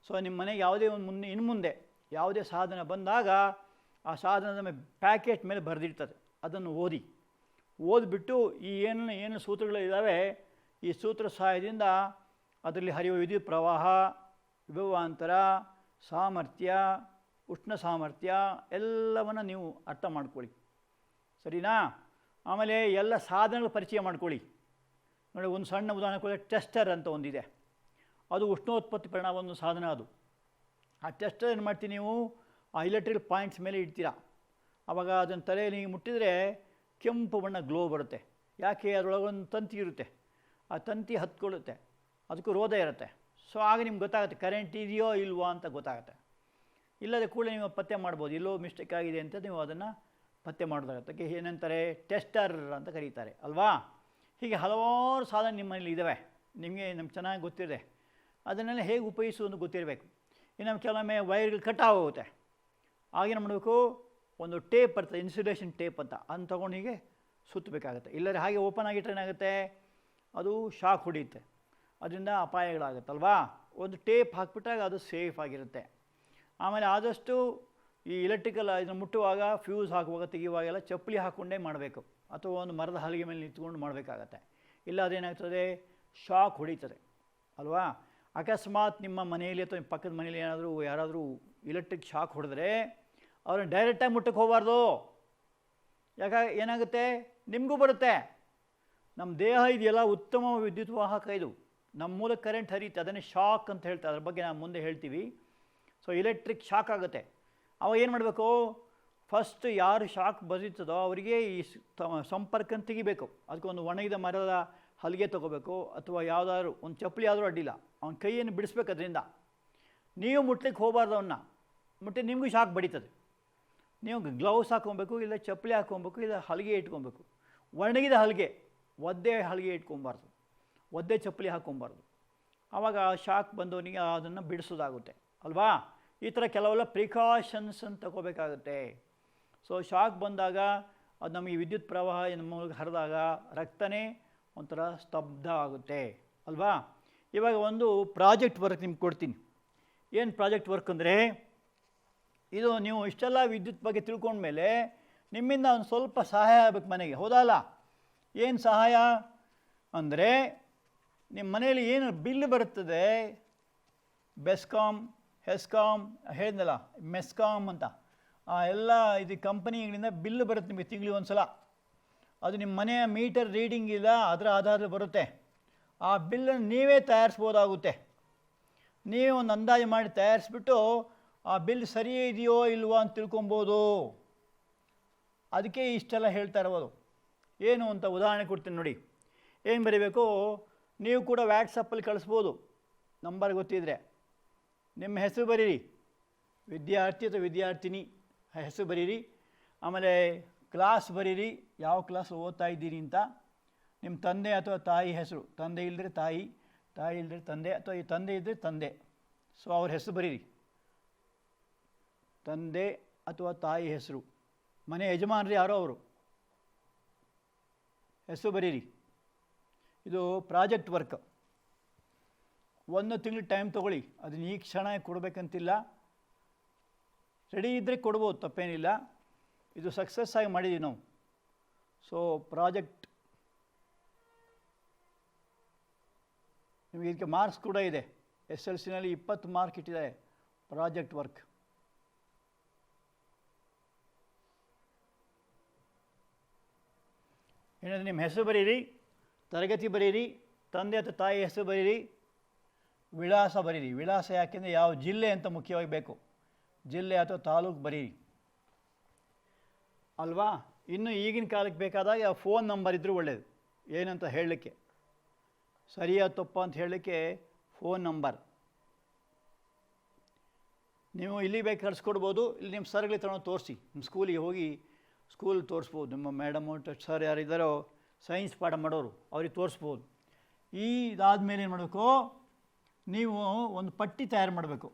ಸೊ ನಿಮ್ಮ ಮನೆಗೆ ಯಾವುದೇ ಒಂದು ಮುಂದೆ ಯಾವುದೇ ಸಾಧನ ಬಂದಾಗ ಆ ಸಾಧನದ ಮೇಲೆ ಪ್ಯಾಕೆಟ್ ಮೇಲೆ ಬರೆದಿರ್ತದೆ. ಅದನ್ನು ಓದಿಬಿಟ್ಟು ಈ ಏನು ಸೂತ್ರಗಳಿದ್ದಾವೆ, ಈ ಸೂತ್ರ ಸಹಾಯದಿಂದ ಅದರಲ್ಲಿ ಹರಿಯುವ ವಿದ್ಯುತ್ ಪ್ರವಾಹ, ವಿಭವಾಂತರ, ಸಾಮರ್ಥ್ಯ, ಉಷ್ಣ ಸಾಮರ್ಥ್ಯ ಎಲ್ಲವನ್ನು ನೀವು ಅರ್ಥ ಮಾಡ್ಕೊಳ್ಳಿ. ಸರಿನಾ? ಆಮೇಲೆ ಎಲ್ಲ ಸಾಧನಗಳ ಪರಿಚಯ ಮಾಡ್ಕೊಳ್ಳಿ. ನೋಡಿ, ಒಂದು ಸಣ್ಣ ಉದಾಹರಣೆ ಕೊಟ್ಟರೆ ಟೆಸ್ಟರ್ ಅಂತ ಒಂದಿದೆ. ಅದು ಉಷ್ಣೋತ್ಪತ್ತಿ ಪರಿಣಾಮ ಒಂದು ಸಾಧನ. ಅದು ಆ ಟೆಸ್ಟರ್ ಏನು ಮಾಡ್ತೀವಿ ನೀವು? ಆ ಇಲೆಕ್ಟ್ರಿಕಲ್ ಪಾಯಿಂಟ್ಸ್ ಮೇಲೆ ಇಡ್ತೀರಾ. ಆವಾಗ ಅದನ್ನು ತಲೆಯಲ್ಲಿ ಮುಟ್ಟಿದರೆ ಕೆಂಪು ಬಣ್ಣ ಗ್ಲೋ ಬರುತ್ತೆ. ಯಾಕೆ? ಅದರೊಳಗೊಂದು ತಂತಿ ಇರುತ್ತೆ. ಆ ತಂತಿ ಹತ್ಕೊಳ್ಳುತ್ತೆ, ಅದಕ್ಕೂ ರೋಧ ಇರುತ್ತೆ. ಸೊ ಆಗ ನಿಮ್ಗೆ ಗೊತ್ತಾಗುತ್ತೆ ಕರೆಂಟ್ ಇದೆಯೋ ಇಲ್ವೋ ಅಂತ ಗೊತ್ತಾಗುತ್ತೆ. ಇಲ್ಲದೆ ಕೂಡಲೇ ನೀವು ಪತ್ತೆ ಮಾಡ್ಬೋದು, ಎಲ್ಲೋ ಮಿಸ್ಟೇಕ್ ಆಗಿದೆ ಅಂತ ನೀವು ಅದನ್ನು ಪತ್ತೆ ಮಾಡೋದಾಗುತ್ತೆ. ಅದಕ್ಕೆ ಏನಂತಾರೆ, ಟೆಸ್ಟರ್ ಅಂತ ಕರೀತಾರೆ ಅಲ್ವಾ. ಹೀಗೆ ಹಲವಾರು ಸಾಧನ ನಿಮ್ಮಲ್ಲಿ ಇದ್ದಾವೆ, ನಮ್ಗೆ ಚೆನ್ನಾಗಿ ಗೊತ್ತಿದೆ. ಅದನ್ನೆಲ್ಲ ಹೇಗೆ ಉಪಯೋಗಿಸೋದು ಗೊತ್ತಿರಬೇಕು. ಇನ್ನು ಕೆಲವೊಮ್ಮೆ ವೈರ್ಗಳು ಕಟ್ ಆಗೋಗುತ್ತೆ, ಆಗೇನು ಮಾಡಬೇಕು, ಒಂದು ಟೇಪ್ ಬರ್ತದೆ, ಇನ್ಸುಲೇಷನ್ ಟೇಪ್ ಅಂತ, ಅದನ್ನು ತೊಗೊಂಡು ಹೀಗೆ ಸುತ್ತಬೇಕಾಗುತ್ತೆ. ಇಲ್ಲದ್ರೆ ಹಾಗೆ ಓಪನ್ ಆಗಿಟ್ಟರೆ ಏನಾಗುತ್ತೆ, ಅದು ಶಾಕ್ ಹೊಡೆಯುತ್ತೆ, ಅದರಿಂದ ಅಪಾಯಗಳಾಗುತ್ತಲ್ವಾ. ಒಂದು ಟೇಪ್ ಹಾಕಿಬಿಟ್ಟಾಗ ಅದು ಸೇಫ್ ಆಗಿರುತ್ತೆ. ಆಮೇಲೆ ಆದಷ್ಟು ಈ ಎಲೆಕ್ಟ್ರಿಕಲ್ ಇದನ್ನು ಮುಟ್ಟುವಾಗ, ಫ್ಯೂಸ್ ಹಾಕುವಾಗ, ತೆಗೆಯುವಾಗೆಲ್ಲ ಚಪ್ಪಲಿ ಹಾಕ್ಕೊಂಡೇ ಮಾಡಬೇಕು, ಅಥವಾ ಒಂದು ಮರದ ಹಲಿಗೆ ಮೇಲೆ ನಿಂತ್ಕೊಂಡು ಮಾಡಬೇಕಾಗತ್ತೆ. ಇಲ್ಲ ಅದೇನಾಗ್ತದೆ, ಶಾಕ್ ಹೊಡೀತದೆ ಅಲ್ವಾ. ಅಕಸ್ಮಾತ್ ನಿಮ್ಮ ಮನೆಯಲ್ಲಿ ಅಥವಾ ನಿಮ್ಮ ಪಕ್ಕದ ಮನೇಲಿ ಯಾರಾದರೂ ಎಲೆಕ್ಟ್ರಿಕ್ ಶಾಕ್ ಹೊಡೆದ್ರೆ ಅವ್ರನ್ನ ಡೈರೆಕ್ಟಾಗಿ ಮುಟ್ಟಕ್ಕೆ ಹೋಗಬಾರ್ದು. ಏನಾಗುತ್ತೆ, ನಿಮಗೂ ಬರುತ್ತೆ. ನಮ್ಮ ದೇಹ ಇದೆಯಲ್ಲ ಉತ್ತಮ ವಿದ್ಯುತ್ ವಾಹಕ, ಇದು ನಮ್ಮ ಮೂಲಕ ಕರೆಂಟ್ ಹರಿಯುತ್ತೆ, ಅದನ್ನೇ ಶಾಕ್ ಅಂತ ಹೇಳ್ತಾರೆ. ಅದ್ರ ಬಗ್ಗೆ ನಾವು ಮುಂದೆ ಹೇಳ್ತೀವಿ. ಸೊ ಎಲೆಕ್ಟ್ರಿಕ್ ಶಾಕ್ ಆಗುತ್ತೆ. ಅವಾಗ ಏನು ಮಾಡಬೇಕು, ಫಸ್ಟ್ ಯಾರು ಶಾಕ್ ಬರೀತದೋ ಅವರಿಗೆ ಈ ಸಂಪರ್ಕ ತೆಗಿಬೇಕು. ಅದಕ್ಕೊಂದು ಒಣಗಿದ ಮರದ ಹಲಿಗೆ ತೊಗೋಬೇಕು, ಅಥವಾ ಯಾವುದಾದ್ರು ಒಂದು ಚಪ್ಪಲಿ ಆದರೂ ಅಡ್ಡಿಲ್ಲ, ಅವನ ಕೈಯನ್ನು ಬಿಡಿಸ್ಬೇಕು. ಅದರಿಂದ ನೀವು ಮುಟ್ಲಿಕ್ಕೆ ಹೋಗಬಾರ್ದು, ಅವನ್ನ ಮುಟ್ಟಿ ನಿಮಗೂ ಶಾಕ್ ಬಡೀತದೆ. ನೀವು ಗ್ಲೌಸ್ ಹಾಕ್ಕೊಬೇಕು, ಇಲ್ಲ ಚಪ್ಪಲಿ ಹಾಕ್ಕೊಬೇಕು, ಇಲ್ಲ ಹಲಿಗೆ ಇಟ್ಕೊಬೇಕು. ಒಣಗಿದ ಹಲಿಗೆ, ಒದ್ದೆ ಹಲಿಗೆ ಇಟ್ಕೊಬಾರ್ದು, ಒದ್ದೆ ಚಪ್ಪಲಿ ಹಾಕ್ಕೊಬಾರ್ದು. ಆವಾಗ ಶಾಕ್ ಬಂದವನಿಗೆ ಅದನ್ನು ಬಿಡಿಸೋದಾಗುತ್ತೆ ಅಲ್ವಾ. ಈ ಥರ ಕೆಲವೆಲ್ಲ ಪ್ರಿಕಾಷನ್ಸ್ ಅಂತ ತಗೋಬೇಕಾಗುತ್ತೆ. ಸೊ ಶಾಕ್ ಬಂದಾಗ ಅದು ನಮಗೆ ವಿದ್ಯುತ್ ಪ್ರವಾಹ ನಮ್ಮ ಮೂಲಕ ಹರಿದಾಗ ರಕ್ತನೇ ಒಂಥರ ಸ್ತಬ್ಧ ಆಗುತ್ತೆ ಅಲ್ವಾ. ಇವಾಗ ಒಂದು ಪ್ರಾಜೆಕ್ಟ್ ವರ್ಕ್ ನಿಮ್ಗೆ ಕೊಡ್ತೀನಿ. ಏನು ಪ್ರಾಜೆಕ್ಟ್ ವರ್ಕ್ ಅಂದರೆ, ಇದು ನೀವು ಇಷ್ಟೆಲ್ಲ ವಿದ್ಯುತ್ ಬಗ್ಗೆ ತಿಳ್ಕೊಂಡ್ಮೇಲೆ ನಿಮ್ಮಿಂದ ಒಂದು ಸ್ವಲ್ಪ ಸಹಾಯ ಆಗಬೇಕು ಮನೆಗೆ, ಹೌದಲ್ಲ. ಏನು ಸಹಾಯ ಅಂದರೆ, ನಿಮ್ಮ ಮನೆಯಲ್ಲಿ ಏನು ಬಿಲ್ ಬರುತ್ತದೆ, ಬೆಸ್ಕಾಮ್, ಹೆಸ್ಕಾಮ್ ಹೇಳಿದ್ನಲ್ಲ, ಮೆಸ್ಕಾಮ್ ಅಂತ, ಎಲ್ಲ ಇದು ಕಂಪನಿಗಳಿಂದ ಬಿಲ್ ಬರುತ್ತೆ ನಿಮಗೆ ತಿಂಗಳಿಗೆ ಒಂದು ಸಲ. ಅದು ನಿಮ್ಮ ಮನೆಯ ಮೀಟರ್ ರೀಡಿಂಗ್ ಇಲ್ಲ, ಅದರ ಆಧಾರದ ಬರುತ್ತೆ. ಆ ಬಿಲ್ಲನ್ನು ನೀವೇ ತಯಾರಿಸ್ಬೋದಾಗುತ್ತೆ. ನೀವೇ ಒಂದು ಅಂದಾಜು ಮಾಡಿ ತಯಾರಿಸ್ಬಿಟ್ಟು ಆ ಬಿಲ್ ಸರಿ ಇದೆಯೋ ಇಲ್ವೋ ಅಂತ ತಿಳ್ಕೊಬೋದು. ಅದಕ್ಕೆ ಇಷ್ಟೆಲ್ಲ ಹೇಳ್ತಾ ಇರ್ಬೋದು. ಏನು ಅಂತ ಉದಾಹರಣೆ ಕೊಡ್ತೀನಿ ನೋಡಿ. ಏನು ಬರೀಬೇಕು, ನೀವು ಕೂಡ ವ್ಯಾಟ್ಸಪ್ಪಲ್ಲಿ ಕಳಿಸ್ಬೋದು, ನಂಬರ್ ಗೊತ್ತಿದ್ದರೆ. ನಿಮ್ಮ ಹೆಸರು ಬರೀರಿ, ವಿದ್ಯಾರ್ಥಿ ಅಥವಾ ವಿದ್ಯಾರ್ಥಿನಿ ಹೆಸರು ಬರೀರಿ. ಆಮೇಲೆ ಕ್ಲಾಸ್ ಬರೀರಿ, ಯಾವ ಕ್ಲಾಸ್ ಓದ್ತಾ ಇದ್ದೀರಿ ಅಂತ. ನಿಮ್ಮ ತಂದೆ ಅಥವಾ ತಾಯಿ ಹೆಸರು, ತಂದೆ ಇಲ್ಲದ್ರೆ ತಾಯಿ, ತಾಯಿ ಇಲ್ಲದ್ರೆ ತಂದೆ, ಅಥವಾ ಈ ತಂದೆ ಇದ್ದರೆ ತಂದೆ. ಸೊ ಅವ್ರ ಹೆಸರು ಬರೀರಿ, ತಂದೆ ಅಥವಾ ತಾಯಿ ಹೆಸರು. ಮನೆ ಯಜಮಾನರು ಯಾರೋ ಅವರು ಹೆಸರು ಬರೀರಿ. ಇದು ಪ್ರಾಜೆಕ್ಟ್ ವರ್ಕ್. 1 ತಿಂಗಳು ಟೈಮ್ ತೊಗೊಳ್ಳಿ, ಅದನ್ನ ಈ ಕ್ಷಣ ಕೊಡಬೇಕಂತಿಲ್ಲ. ರೆಡಿ ಇದ್ದರೆ ಕೊಡ್ಬೋದು, ತಪ್ಪೇನಿಲ್ಲ. ಇದು ಸಕ್ಸಸ್ ಆಗಿ ಮಾಡಿದ್ದೀವಿ ನಾವು. ಸೊ ಪ್ರಾಜೆಕ್ಟ್ ನಿಮಗೆ ಇದಕ್ಕೆ ಮಾರ್ಕ್ಸ್ ಕೂಡ ಇದೆ. SLCನಲ್ಲಿ 20 ಮಾರ್ಕ್ ಇಟ್ಟಿದ್ದಾರೆ ಪ್ರಾಜೆಕ್ಟ್ ವರ್ಕ್. ಏನಂದರೆ ನಿಮ್ಮ ಹೆಸರು ಬರೀರಿ, ತರಗತಿ ಬರೀರಿ, ತಂದೆ ಅಥವಾ ತಾಯಿ ಹೆಸರು ಬರೀರಿ, ವಿಳಾಸ ಬರೀರಿ. ವಿಳಾಸ ಯಾಕೆಂದರೆ ಯಾವ ಜಿಲ್ಲೆ ಅಂತ ಮುಖ್ಯವಾಗಿ ಬೇಕು, ಜಿಲ್ಲೆ ಅಥವಾ ತಾಲೂಕು ಬರೀರಿ ಅಲ್ವಾ. ಇನ್ನು ಈಗಿನ ಕಾಲಕ್ಕೆ ಬೇಕಾದಾಗ ಫೋನ್ ನಂಬರ್ ಇದ್ದರೂ ಒಳ್ಳೆಯದು, ಏನಂತ ಹೇಳಲಿಕ್ಕೆ, ಸರಿಯಾ ತಪ್ಪ ಅಂತ ಹೇಳಲಿಕ್ಕೆ ಫೋನ್ ನಂಬರ್. ನೀವು ಇಲ್ಲಿ ಬೇಕು ಕಳಿಸ್ಕೊಡ್ಬೋದು, ಇಲ್ಲಿ ನಿಮ್ಮ ಸರ್ಗಳಿಗೆ ತಗೊಂಡು ತೋರಿಸಿ, ನಿಮ್ಮ ಸ್ಕೂಲಿಗೆ ಹೋಗಿ ಸ್ಕೂಲ್ ತೋರಿಸ್ಬೋದು. ನಿಮ್ಮ ಮೇಡಮು ಸರ್ ಯಾರಿದ್ದಾರೋ ಸೈನ್ಸ್ ಪಾಠ ಮಾಡೋರು ಅವ್ರಿಗೆ ತೋರಿಸ್ಬೋದು. ಇದಾದಮೇಲೆ ಏನು ಮಾಡಬೇಕು, ನೀವು ಒಂದು ಪಟ್ಟಿ ತಯಾರು ಮಾಡಬೇಕು.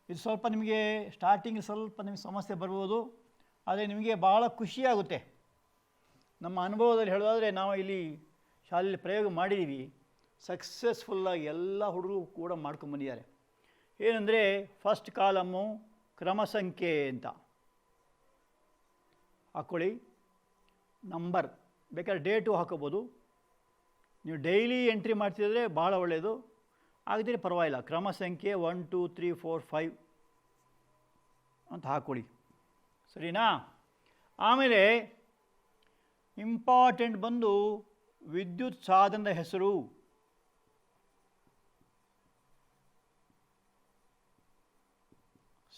ಇದು ಸ್ವಲ್ಪ ನಿಮಗೆ ಸ್ಟಾರ್ಟಿಂಗ್ ಸ್ವಲ್ಪ ನಿಮಗೆ ಸಮಸ್ಯೆ ಬರ್ಬೋದು, ಆದರೆ ನಿಮಗೆ ಭಾಳ ಖುಷಿಯಾಗುತ್ತೆ. ನಮ್ಮ ಅನುಭವದಲ್ಲಿ ಹೇಳೋದಾದರೆ, ನಾವು ಇಲ್ಲಿ ಶಾಲೆಯಲ್ಲಿ ಪ್ರಯೋಗ ಮಾಡಿದ್ದೀವಿ, ಸಕ್ಸಸ್ಫುಲ್ಲಾಗಿ ಎಲ್ಲ ಹುಡುಗರು ಕೂಡ ಮಾಡ್ಕೊಂಬಂದಿದ್ದಾರೆ. ಏನಂದರೆ, ಫಸ್ಟ್ ಕಾಲಮ್ಮು ಕ್ರಮ ಸಂಖ್ಯೆ ಅಂತ ಹಾಕ್ಕೊಳ್ಳಿ, ನಂಬರ್ ಬೇಕಾದ್ರೆ ಡೇಟು ಹಾಕೋಬೋದು. ನೀವು ಡೈಲಿ ಎಂಟ್ರಿ ಮಾಡ್ತಿದ್ರೆ ಭಾಳ ಒಳ್ಳೆಯದು, ಆಗಿದ್ರೆ ಪರವಾಗಿಲ್ಲ. ಕ್ರಮ ಸಂಖ್ಯೆ 1 2 3 4 5 ಅಂತ ಹಾಕ್ಕೊಳ್ಳಿ, ಸರಿನಾ. ಆಮೇಲೆ ಇಂಪಾರ್ಟೆಂಟ್ ಬಂದು ವಿದ್ಯುತ್ ಸಾಧನದ ಹೆಸರು.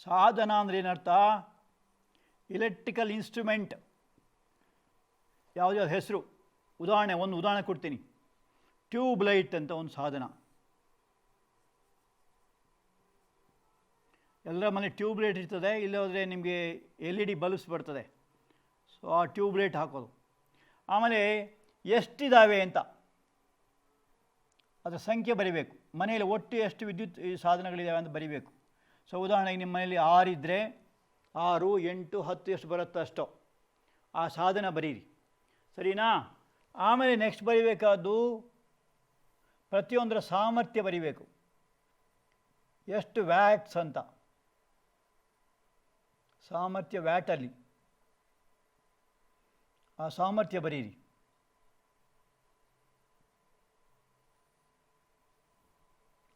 ಸಾಧನ ಅಂದರೆ ಏನರ್ಥ, ಇಲೆಕ್ಟ್ರಿಕಲ್ ಇನ್ಸ್ಟ್ರೂಮೆಂಟ್ ಯಾವುದ್ಯಾವ್ದು ಹೆಸರು. ಒಂದು ಉದಾಹರಣೆ ಕೊಡ್ತೀನಿ. ಟ್ಯೂಬ್ ಲೈಟ್ ಅಂತ ಒಂದು ಸಾಧನ. ಎಲ್ಲರ ಮನೆ ಟ್ಯೂಬ್ಲೈಟ್ ಇರ್ತದೆ, ಇಲ್ಲೋದ್ರೆ ನಿಮಗೆ LED ಬಲ್ಬ್ಸ್ ಬರ್ತದೆ. ಸೊ ಆ ಟ್ಯೂಬ್ಲೈಟ್ ಹಾಕೋದು. ಆಮೇಲೆ ಎಷ್ಟಿದ್ದಾವೆ ಅಂತ ಅದರ ಸಂಖ್ಯೆ ಬರಿಬೇಕು. ಮನೆಯಲ್ಲಿ ಒಟ್ಟು ಎಷ್ಟು ವಿದ್ಯುತ್ ಸಾಧನಗಳಿದ್ದಾವೆ ಅಂತ ಬರಿಬೇಕು. ಸೊ ಉದಾಹರಣೆಗೆ ನಿಮ್ಮ ಮನೆಯಲ್ಲಿ 6 ಇದ್ದರೆ 6, 8, 10 ಎಷ್ಟು ಬರುತ್ತೋ ಅಷ್ಟೋ ಆ ಸಾಧನ ಬರೀರಿ, ಸರಿನಾ? ಆಮೇಲೆ ನೆಕ್ಸ್ಟ್ ಬರಿಬೇಕಾದ್ದು ಪ್ರತಿಯೊಂದರ ಸಾಮರ್ಥ್ಯ ಬರಿಬೇಕು. ಎಷ್ಟು ವ್ಯಾಟ್ಸ್ ಅಂತ ಸಾಮರ್ಥ್ಯ ವ್ಯಾಟಲ್ಲಿ ಆ ಸಾಮರ್ಥ್ಯ ಬರೀರಿ.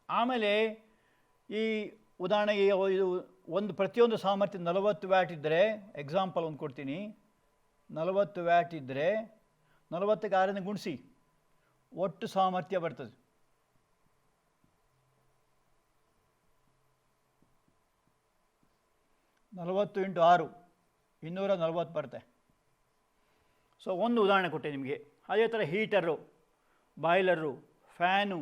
ಆಮೇಲೆ ಈ ಉದಾಹರಣೆಗೆ ಇದು ಪ್ರತಿಯೊಂದು ಸಾಮರ್ಥ್ಯ 40 ವ್ಯಾಟ್ ಇದ್ದರೆ, ಎಕ್ಸಾಂಪಲ್ ಒಂದು ಕೊಡ್ತೀನಿ, 40 ವ್ಯಾಟ್ ಇದ್ದರೆ 40ಕ್ಕೆ 6ರಿಂದ ಗುಣಿಸಿ, ಒಟ್ಟು ಸಾಮರ್ಥ್ಯ ಬರ್ತದೆ. ನಲವತ್ತು ಇಂಟು 6 240 ಬರುತ್ತೆ. ಸೊ ಒಂದು ಉದಾಹರಣೆ ಕೊಟ್ಟೆ ನಿಮಗೆ. ಅದೇ ಥರ ಹೀಟರು, ಬಾಯ್ಲರು, ಫ್ಯಾನು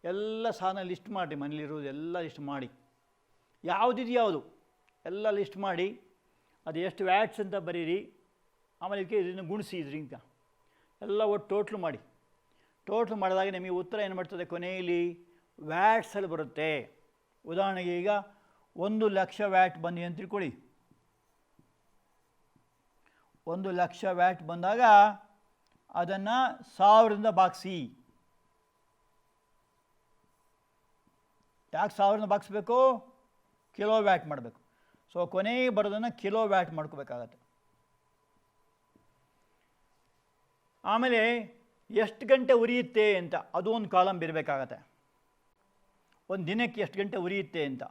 ಎಲ್ಲ ಸಾಧನ ಲಿಸ್ಟ್ ಮಾಡಿ, ಮನೇಲಿರೋದು ಎಲ್ಲ ಲಿಸ್ಟ್ ಮಾಡಿ, ಯಾವುದಿದೆಯಾವುದು ಎಲ್ಲ ಲಿಸ್ಟ್ ಮಾಡಿ, ಅದು ಎಷ್ಟು ವ್ಯಾಟ್ಸ್ ಅಂತ ಬರೀರಿ. ಆಮೇಲೆ ಇದಕ್ಕೆ ಇದನ್ನು ಗುಣಿಸಿ, ಇದರಿಂದ ಎಲ್ಲ ಒಟ್ಟು ಟೋಟ್ಲು ಮಾಡಿ. ಟೋಟ್ಲು ಮಾಡಿದಾಗ ನಿಮಗೆ ಉತ್ತರ ಏನು ಮಾಡ್ತದೆ, ಕೊನೆಯಲ್ಲಿ ವ್ಯಾಟ್ಸಲ್ಲಿ ಬರುತ್ತೆ. ಉದಾಹರಣೆಗೆ ಈಗ 1,00,000 ವ್ಯಾಟ್ ಬನ್ನಿ ಅಂತ ತಿಳ್ಕೊಳ್ಳಿ. 1,00,000 ವ್ಯಾಟ್ ಬಂದಾಗ ಅದನ್ನು 1000ರಿಂದ ಭಾಗಿಸಿ. ಯಾಕೆ 1000ರಿಂದ ಭಾಗಿಸ್ಬೇಕು? ಕಿಲೋ ವ್ಯಾಟ್ ಮಾಡಬೇಕು. ಸೊ ಕೊನೆಗೆ ಬರೋದನ್ನು ಕಿಲೋ ವ್ಯಾಟ್ ಮಾಡ್ಕೋಬೇಕಾಗತ್ತೆ. ಆಮೇಲೆ ಎಷ್ಟು ಗಂಟೆ ಉರಿಯುತ್ತೆ ಅಂತ ಅದು ಒಂದು ಕಾಲಮ್ ಬರಬೇಕಾಗತ್ತೆ. ಒಂದು ದಿನಕ್ಕೆ ಎಷ್ಟು ಗಂಟೆ ಉರಿಯುತ್ತೆ ಅಂತ.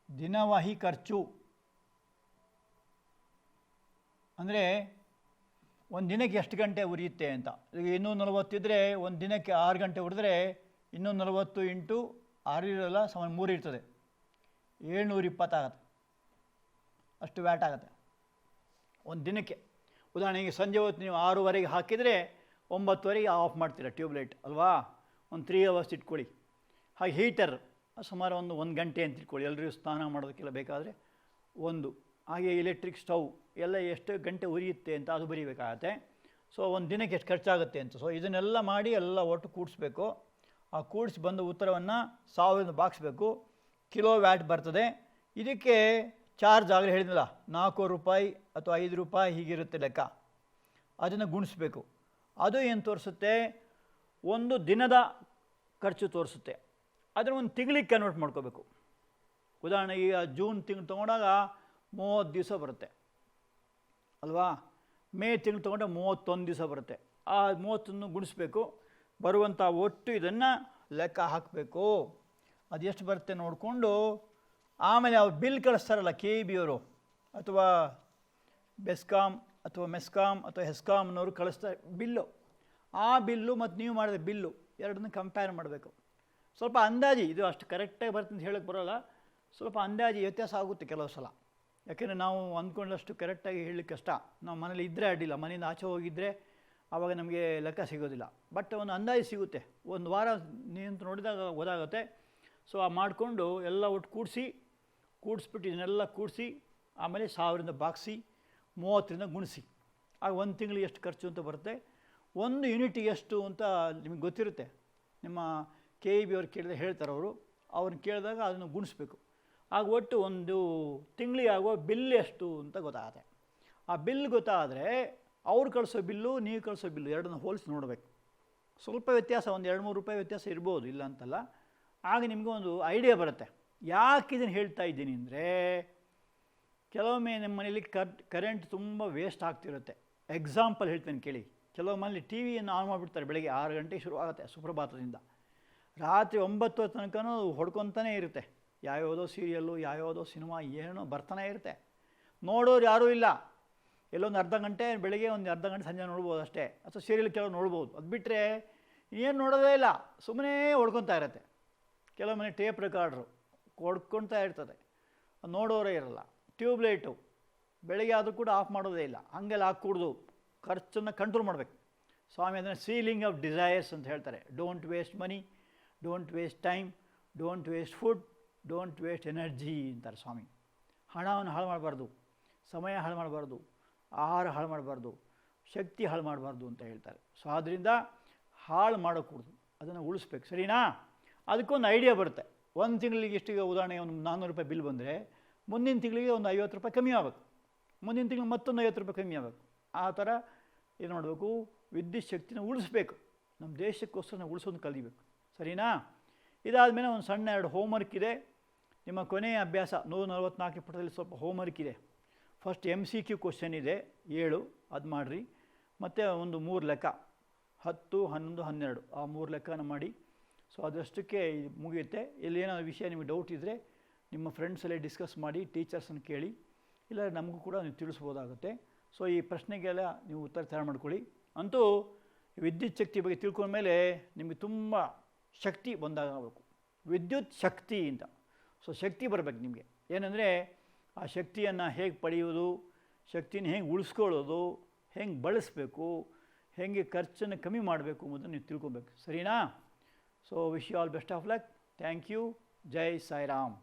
ದಿನವಹಿ ಖರ್ಚು ಅಂದರೆ ಒಂದು ದಿನಕ್ಕೆ ಎಷ್ಟು ಗಂಟೆ ಉರಿಯುತ್ತೆ ಅಂತ. ಈಗ 240 ಇದ್ದರೆ ಒಂದು ದಿನಕ್ಕೆ 6 ಗಂಟೆ ಉರಿದ್ರೆ 240 ಇಂಟು 6 ಇರೋಲ್ಲ, 3 ಇರ್ತದೆ, 720 ಆಗುತ್ತೆ. ಅಷ್ಟು ವ್ಯಾಟ್ ಆಗುತ್ತೆ ಒಂದು ದಿನಕ್ಕೆ. ಉದಾಹರಣೆಗೆ ಸಂಜೆ ಹೊತ್ತು ನೀವು 6:30ಗೆ ಹಾಕಿದರೆ 9:00ವರೆಗೆ ಆಫ್ ಮಾಡ್ತೀರಾ ಟ್ಯೂಬ್ಲೈಟ್ ಅಲ್ವಾ? ಒಂದು 3 ಅವರ್ಸ್ ಇಟ್ಕೊಳ್ಳಿ. ಹಾಗೆ ಹೀಟರ್ ಸುಮಾರು ಒಂದು ಗಂಟೆ ಅಂತ ಇಟ್ಕೊಳ್ಳಿ, ಎಲ್ಲರಿಗೂ ಸ್ನಾನ ಮಾಡೋದಕ್ಕೆಲ್ಲ ಬೇಕಾದರೆ ಒಂದು. ಹಾಗೆ ಎಲೆಕ್ಟ್ರಿಕ್ ಸ್ಟವ್ ಎಲ್ಲ ಎಷ್ಟು ಗಂಟೆ ಉರಿಯುತ್ತೆ ಅಂತ ಅದು ಬರೀಬೇಕಾಗತ್ತೆ. ಸೊ ಒಂದು ದಿನಕ್ಕೆ ಎಷ್ಟು ಖರ್ಚಾಗುತ್ತೆ ಅಂತ. ಸೊ ಇದನ್ನೆಲ್ಲ ಮಾಡಿ ಎಲ್ಲ ಒಟ್ಟು ಕೂಡಿಸ್ಬೇಕು. ಆ ಕೂಡಿಸಿ ಬಂದ ಉತ್ತರವನ್ನು 1000ರಿಂದ ಭಾಗಿಸ್ಬೇಕು. ಕಿಲೋ ವ್ಯಾಟ್ ಬರ್ತದೆ. ಇದಕ್ಕೆ ಚಾರ್ಜ್ ಆಗಲೇ ಹೇಳಿದ್ನಲ್ಲ, 4 ರೂಪಾಯಿ ಅಥವಾ 5 ರೂಪಾಯಿ ಹೀಗಿರುತ್ತೆ ಲೆಕ್ಕ. ಅದನ್ನು ಗುಣಿಸ್ಬೇಕು. ಅದು ಏನು ತೋರಿಸುತ್ತೆ? ಒಂದು ದಿನದ ಖರ್ಚು ತೋರಿಸುತ್ತೆ. ಅದನ್ನು ಒಂದು ತಿಂಗಳಿಗೆ ಕನ್ವರ್ಟ್ ಮಾಡ್ಕೋಬೇಕು. ಉದಾಹರಣೆಗೆ ಈಗ ಜೂನ್ ತಿಂಗಳು ತೊಗೊಂಡಾಗ 30 ದಿವಸ ಬರುತ್ತೆ ಅಲ್ವಾ? ಮೇ ತಿಂಗಳು ತೊಗೊಂಡ್ರೆ 31 ದಿವಸ ಬರುತ್ತೆ. ಆ 30ನ್ನು ಗುಣಿಸ್ಬೇಕು. ಬರುವಂಥ ಒಟ್ಟು ಇದನ್ನು ಲೆಕ್ಕ ಹಾಕಬೇಕು. ಅದು ಎಷ್ಟು ಬರುತ್ತೆ ನೋಡಿಕೊಂಡು ಆಮೇಲೆ ಅವ್ರು ಬಿಲ್ ಕಳಿಸ್ತಾರಲ್ಲ, KEB ಅವರು ಅಥವಾ ಬೆಸ್ಕಾಮ್ ಅಥವಾ ಮೆಸ್ಕಾಮ್ ಅಥವಾ ಹೆಸ್ಕಾಮ್ನವರು ಕಳಿಸ್ತಾರೆ ಬಿಲ್ಲು. ಆ ಬಿಲ್ಲು ಮತ್ತು ನೀವು ಮಾಡಿದ ಬಿಲ್ಲು ಎರಡನ್ನೂ ಕಂಪೇರ್ ಮಾಡಬೇಕು. ಸ್ವಲ್ಪ ಅಂದಾಜು, ಇದು ಅಷ್ಟು ಕರೆಕ್ಟಾಗಿ ಬರ್ತಂತ ಹೇಳೋಕ್ಕೆ ಬರೋಲ್ಲ, ಸ್ವಲ್ಪ ಅಂದಾಜು ವ್ಯತ್ಯಾಸ ಆಗುತ್ತೆ ಕೆಲವು ಸಲ. ಯಾಕೆಂದರೆ ನಾವು ಅಂದ್ಕೊಂಡಷ್ಟು ಕರೆಕ್ಟಾಗಿ ಹೇಳಲಿಕ್ಕೆ ಕಷ್ಟ. ನಾವು ಮನೇಲಿ ಇದ್ದರೆ ಅಡ್ಡಿಲ್ಲ, ಮನೆಯಿಂದ ಆಚೆ ಹೋಗಿದ್ದರೆ ಆವಾಗ ನಮಗೆ ಲೆಕ್ಕ ಸಿಗೋದಿಲ್ಲ. ಬಟ್ ಒಂದು ಅಂದಾಜು ಸಿಗುತ್ತೆ. ಒಂದು ವಾರ ನಿಂತು ನೋಡಿದಾಗ ಗೊತ್ತಾಗುತ್ತೆ. ಸೊ ಆ ಮಾಡಿಕೊಂಡು ಎಲ್ಲ ಒಟ್ಟು ಕೂಡಿಸ್ಬಿಟ್ಟು ಇದನ್ನೆಲ್ಲ ಕೂಡಿಸಿ ಆಮೇಲೆ 1000ರಿಂದ ಭಾಗಿಸಿ 30ರಿಂದ ಗುಣಿಸಿ. ಆಗ ಒಂದು ತಿಂಗಳಿಗೆ ಎಷ್ಟು ಖರ್ಚು ಅಂತ ಬರುತ್ತೆ. ಒಂದು ಯೂನಿಟಿಗೆ ಎಷ್ಟು ಅಂತ ನಿಮಗೆ ಗೊತ್ತಿರುತ್ತೆ. ನಿಮ್ಮ KEB ಅವ್ರು ಕೇಳಿದ್ರೆ ಹೇಳ್ತಾರೆ ಅವರು. ಅವ್ರನ್ನ ಕೇಳಿದಾಗ ಅದನ್ನು ಗುಣಿಸ್ಬೇಕು. ಆಗ ಒಟ್ಟು ಒಂದು ತಿಂಗಳಿಗೆ ಆಗುವ ಬಿಲ್ ಎಷ್ಟು ಅಂತ ಗೊತ್ತಾಗುತ್ತೆ. ಆ ಬಿಲ್ ಗೊತ್ತಾದರೆ ಅವ್ರು ಕಳಿಸೋ ಬಿಲ್ಲು ನೀವು ಕಳಿಸೋ ಬಿಲ್ಲು ಎರಡನ್ನು ಹೋಲಿಸಿ ನೋಡಬೇಕು. ಸ್ವಲ್ಪ ವ್ಯತ್ಯಾಸ, ಒಂದು 2-3 ರೂಪಾಯಿ ವ್ಯತ್ಯಾಸ ಇರ್ಬೋದು, ಇಲ್ಲ ಅಂತಲ್ಲ. ಆಗ ನಿಮಗೆ ಒಂದು ಐಡಿಯಾ ಬರುತ್ತೆ. ಯಾಕೆ ಇದನ್ನು ಹೇಳ್ತಾ ಇದ್ದೀನಿ ಅಂದರೆ, ಕೆಲವೊಮ್ಮೆ ನಮ್ಮ ಮನೇಲಿ ಕರೆಂಟ್ ತುಂಬ ವೇಸ್ಟ್ ಆಗ್ತಿರುತ್ತೆ. ಎಕ್ಸಾಂಪಲ್ ಹೇಳ್ತೇನೆ ಕೇಳಿ. ಕೆಲವು ಮನೇಲಿ TVಯನ್ನು ಆನ್ ಮಾಡಿಬಿಡ್ತಾರೆ. ಬೆಳಗ್ಗೆ 6 ಗಂಟೆಗೆ ಶುರುವಾಗುತ್ತೆ ಸುಪ್ರಭಾತದಿಂದ, ರಾತ್ರಿ 9 ತನಕನೂ ಹೊಡ್ಕೊತಾನೇ ಇರುತ್ತೆ. ಯಾವ್ಯಾವುದೋ ಸೀರಿಯಲ್ಲು, ಯಾವ್ಯಾವುದೋ ಸಿನಿಮಾ ಏನೋ ಬರ್ತಾನೆ ಇರುತ್ತೆ. ನೋಡೋರು ಯಾರೂ ಇಲ್ಲ. ಎಲ್ಲೊಂದು ಅರ್ಧ ಗಂಟೆ ಬೆಳಗ್ಗೆ, ಒಂದು ಅರ್ಧ ಗಂಟೆ ಸಂಜೆ ನೋಡ್ಬೋದು ಅಷ್ಟೇ. ಅಥವಾ ಸೀರಿಯಲ್ ಕೆಲವು ನೋಡ್ಬೋದು. ಅದು ಬಿಟ್ಟರೆ ಏನು ನೋಡೋದೇ ಇಲ್ಲ, ಸುಮ್ಮನೆ ಹೊಡ್ಕೊತಾ ಇರುತ್ತೆ. ಕೆಲವು ಮನೆ ಟೇಪ್ ರೆಕಾರ್ಡ್ರು ಹೊಡ್ಕೊಳ್ತಾ ಇರ್ತದೆ, ನೋಡೋರೇ ಇರಲ್ಲ. ಟ್ಯೂಬ್ಲೈಟು ಬೆಳಗ್ಗೆ ಆದರೂ ಕೂಡ ಆಫ್ ಮಾಡೋದೇ ಇಲ್ಲ. ಹಂಗೆಲ್ಲ ಹಾಕ್ಕೊಡ್ದು ಖರ್ಚನ್ನು ಕಂಟ್ರೋಲ್ ಮಾಡಬೇಕು. ಸ್ವಾಮಿ ಅದನ್ನು ಸೀಲಿಂಗ್ ಆಫ್ ಡಿಸೈರ್ಸ್ ಅಂತ ಹೇಳ್ತಾರೆ. Don't waste money, don't waste time, don't waste food, don't waste energy ಅಂತಾರೆ ಸ್ವಾಮಿ. ಹಣವನ್ನು ಹಾಳು ಮಾಡಬಾರ್ದು, ಸಮಯ ಹಾಳು ಮಾಡಬಾರ್ದು, ಆಹಾರ ಹಾಳು ಮಾಡಬಾರ್ದು, ಶಕ್ತಿ ಹಾಳು ಮಾಡಬಾರ್ದು ಅಂತ ಹೇಳ್ತಾರೆ. ಸೊ ಆದ್ದರಿಂದ ಹಾಳು ಮಾಡೋಕ್ಕೂಡ್ದು, ಅದನ್ನು ಉಳಿಸ್ಬೇಕು. ಸರಿನಾ? ಅದಕ್ಕೊಂದು ಐಡಿಯಾ ಬರುತ್ತೆ. ಒಂದು ತಿಂಗಳಿಗೆ ಎಷ್ಟು, ಉದಾಹರಣೆಗೆ ಒಂದು 400 ರೂಪಾಯಿ ಬಿಲ್ ಬಂದರೆ ಮುಂದಿನ ತಿಂಗಳಿಗೆ ಒಂದು 50 ರೂಪಾಯಿ ಕಮ್ಮಿ ಆಗಬೇಕು, ಮುಂದಿನ ತಿಂಗಳು ಮತ್ತೊಂದು 50 ರೂಪಾಯಿ ಕಮ್ಮಿ ಆಗಬೇಕು. ಆ ಥರ ಏನು ಮಾಡಬೇಕು, ವಿದ್ಯುತ್ ಶಕ್ತಿನ ಉಳಿಸ್ಬೇಕು. ನಮ್ಮ ದೇಶಕ್ಕೋಸ್ಕರ ನಾವು ಉಳಿಸೋದು ಕಲಿಬೇಕು. ಸರಿನಾ? ಇದಾದಮೇಲೆ ಒಂದು ಸಣ್ಣ 2 ಹೋಮ್ವರ್ಕ್ ಇದೆ. ನಿಮ್ಮ ಕೊನೆಯ ಅಭ್ಯಾಸ 144 ಪುಟದಲ್ಲಿ ಸ್ವಲ್ಪ ಹೋಮ್ವರ್ಕ್ ಇದೆ. ಫಸ್ಟ್ MCQ ಕ್ವಶನ್ ಇದೆ 7, ಅದು ಮಾಡಿರಿ. ಮತ್ತು ಒಂದು 3 ಲೆಕ್ಕ 10, 11, 12 ಆ 3 ಲೆಕ್ಕನ ಮಾಡಿ. ಸೊ ಅದಷ್ಟಕ್ಕೆ ಮುಗಿಯುತ್ತೆ. ಇಲ್ಲಿ ಏನಾದರೂ ವಿಷಯ ನಿಮಗೆ ಡೌಟ್ ಇದ್ದರೆ ನಿಮ್ಮ ಫ್ರೆಂಡ್ಸಲ್ಲೇ ಡಿಸ್ಕಸ್ ಮಾಡಿ, ಟೀಚರ್ಸನ್ನು ಕೇಳಿ, ಇಲ್ಲ ನಮಗೂ ಕೂಡ ನೀವು ತಿಳಿಸ್ಬೋದಾಗುತ್ತೆ. ಸೊ ಈ ಪ್ರಶ್ನೆಗೆಲ್ಲ ನೀವು ಉತ್ತರ ತಯಾರು ಮಾಡ್ಕೊಳ್ಳಿ. ಅಂತೂ ವಿದ್ಯುತ್ ಶಕ್ತಿ ಬಗ್ಗೆ ತಿಳ್ಕೊಂಡ್ಮೇಲೆ ನಿಮಗೆ ತುಂಬ ಶಕ್ತಿ ಬಂದಾಗಬೇಕು. ವಿದ್ಯುತ್ ಶಕ್ತಿ ಅಂತ. ಸೊ ಶಕ್ತಿ ಬರಬೇಕು ನಿಮಗೆ. ಏನಂದರೆ ಆ ಶಕ್ತಿಯನ್ನು ಹೇಗೆ ಪಡೆಯೋದು, ಶಕ್ತಿನ ಹೇಗೆ ಉಳಿಸ್ಕೊಳ್ಳೋದು, ಹೆಂಗೆ ಬಳಸಬೇಕು, ಹೇಗೆ ಖರ್ಚನ್ನು ಕಮ್ಮಿ ಮಾಡಬೇಕು ಎಂಬುದನ್ನು ನೀವು ತಿಳ್ಕೊಬೇಕು. ಸರಿನಾ? So wish you all best of luck. Thank you. ಜೈ ಸಾಯಿರಾಮ್.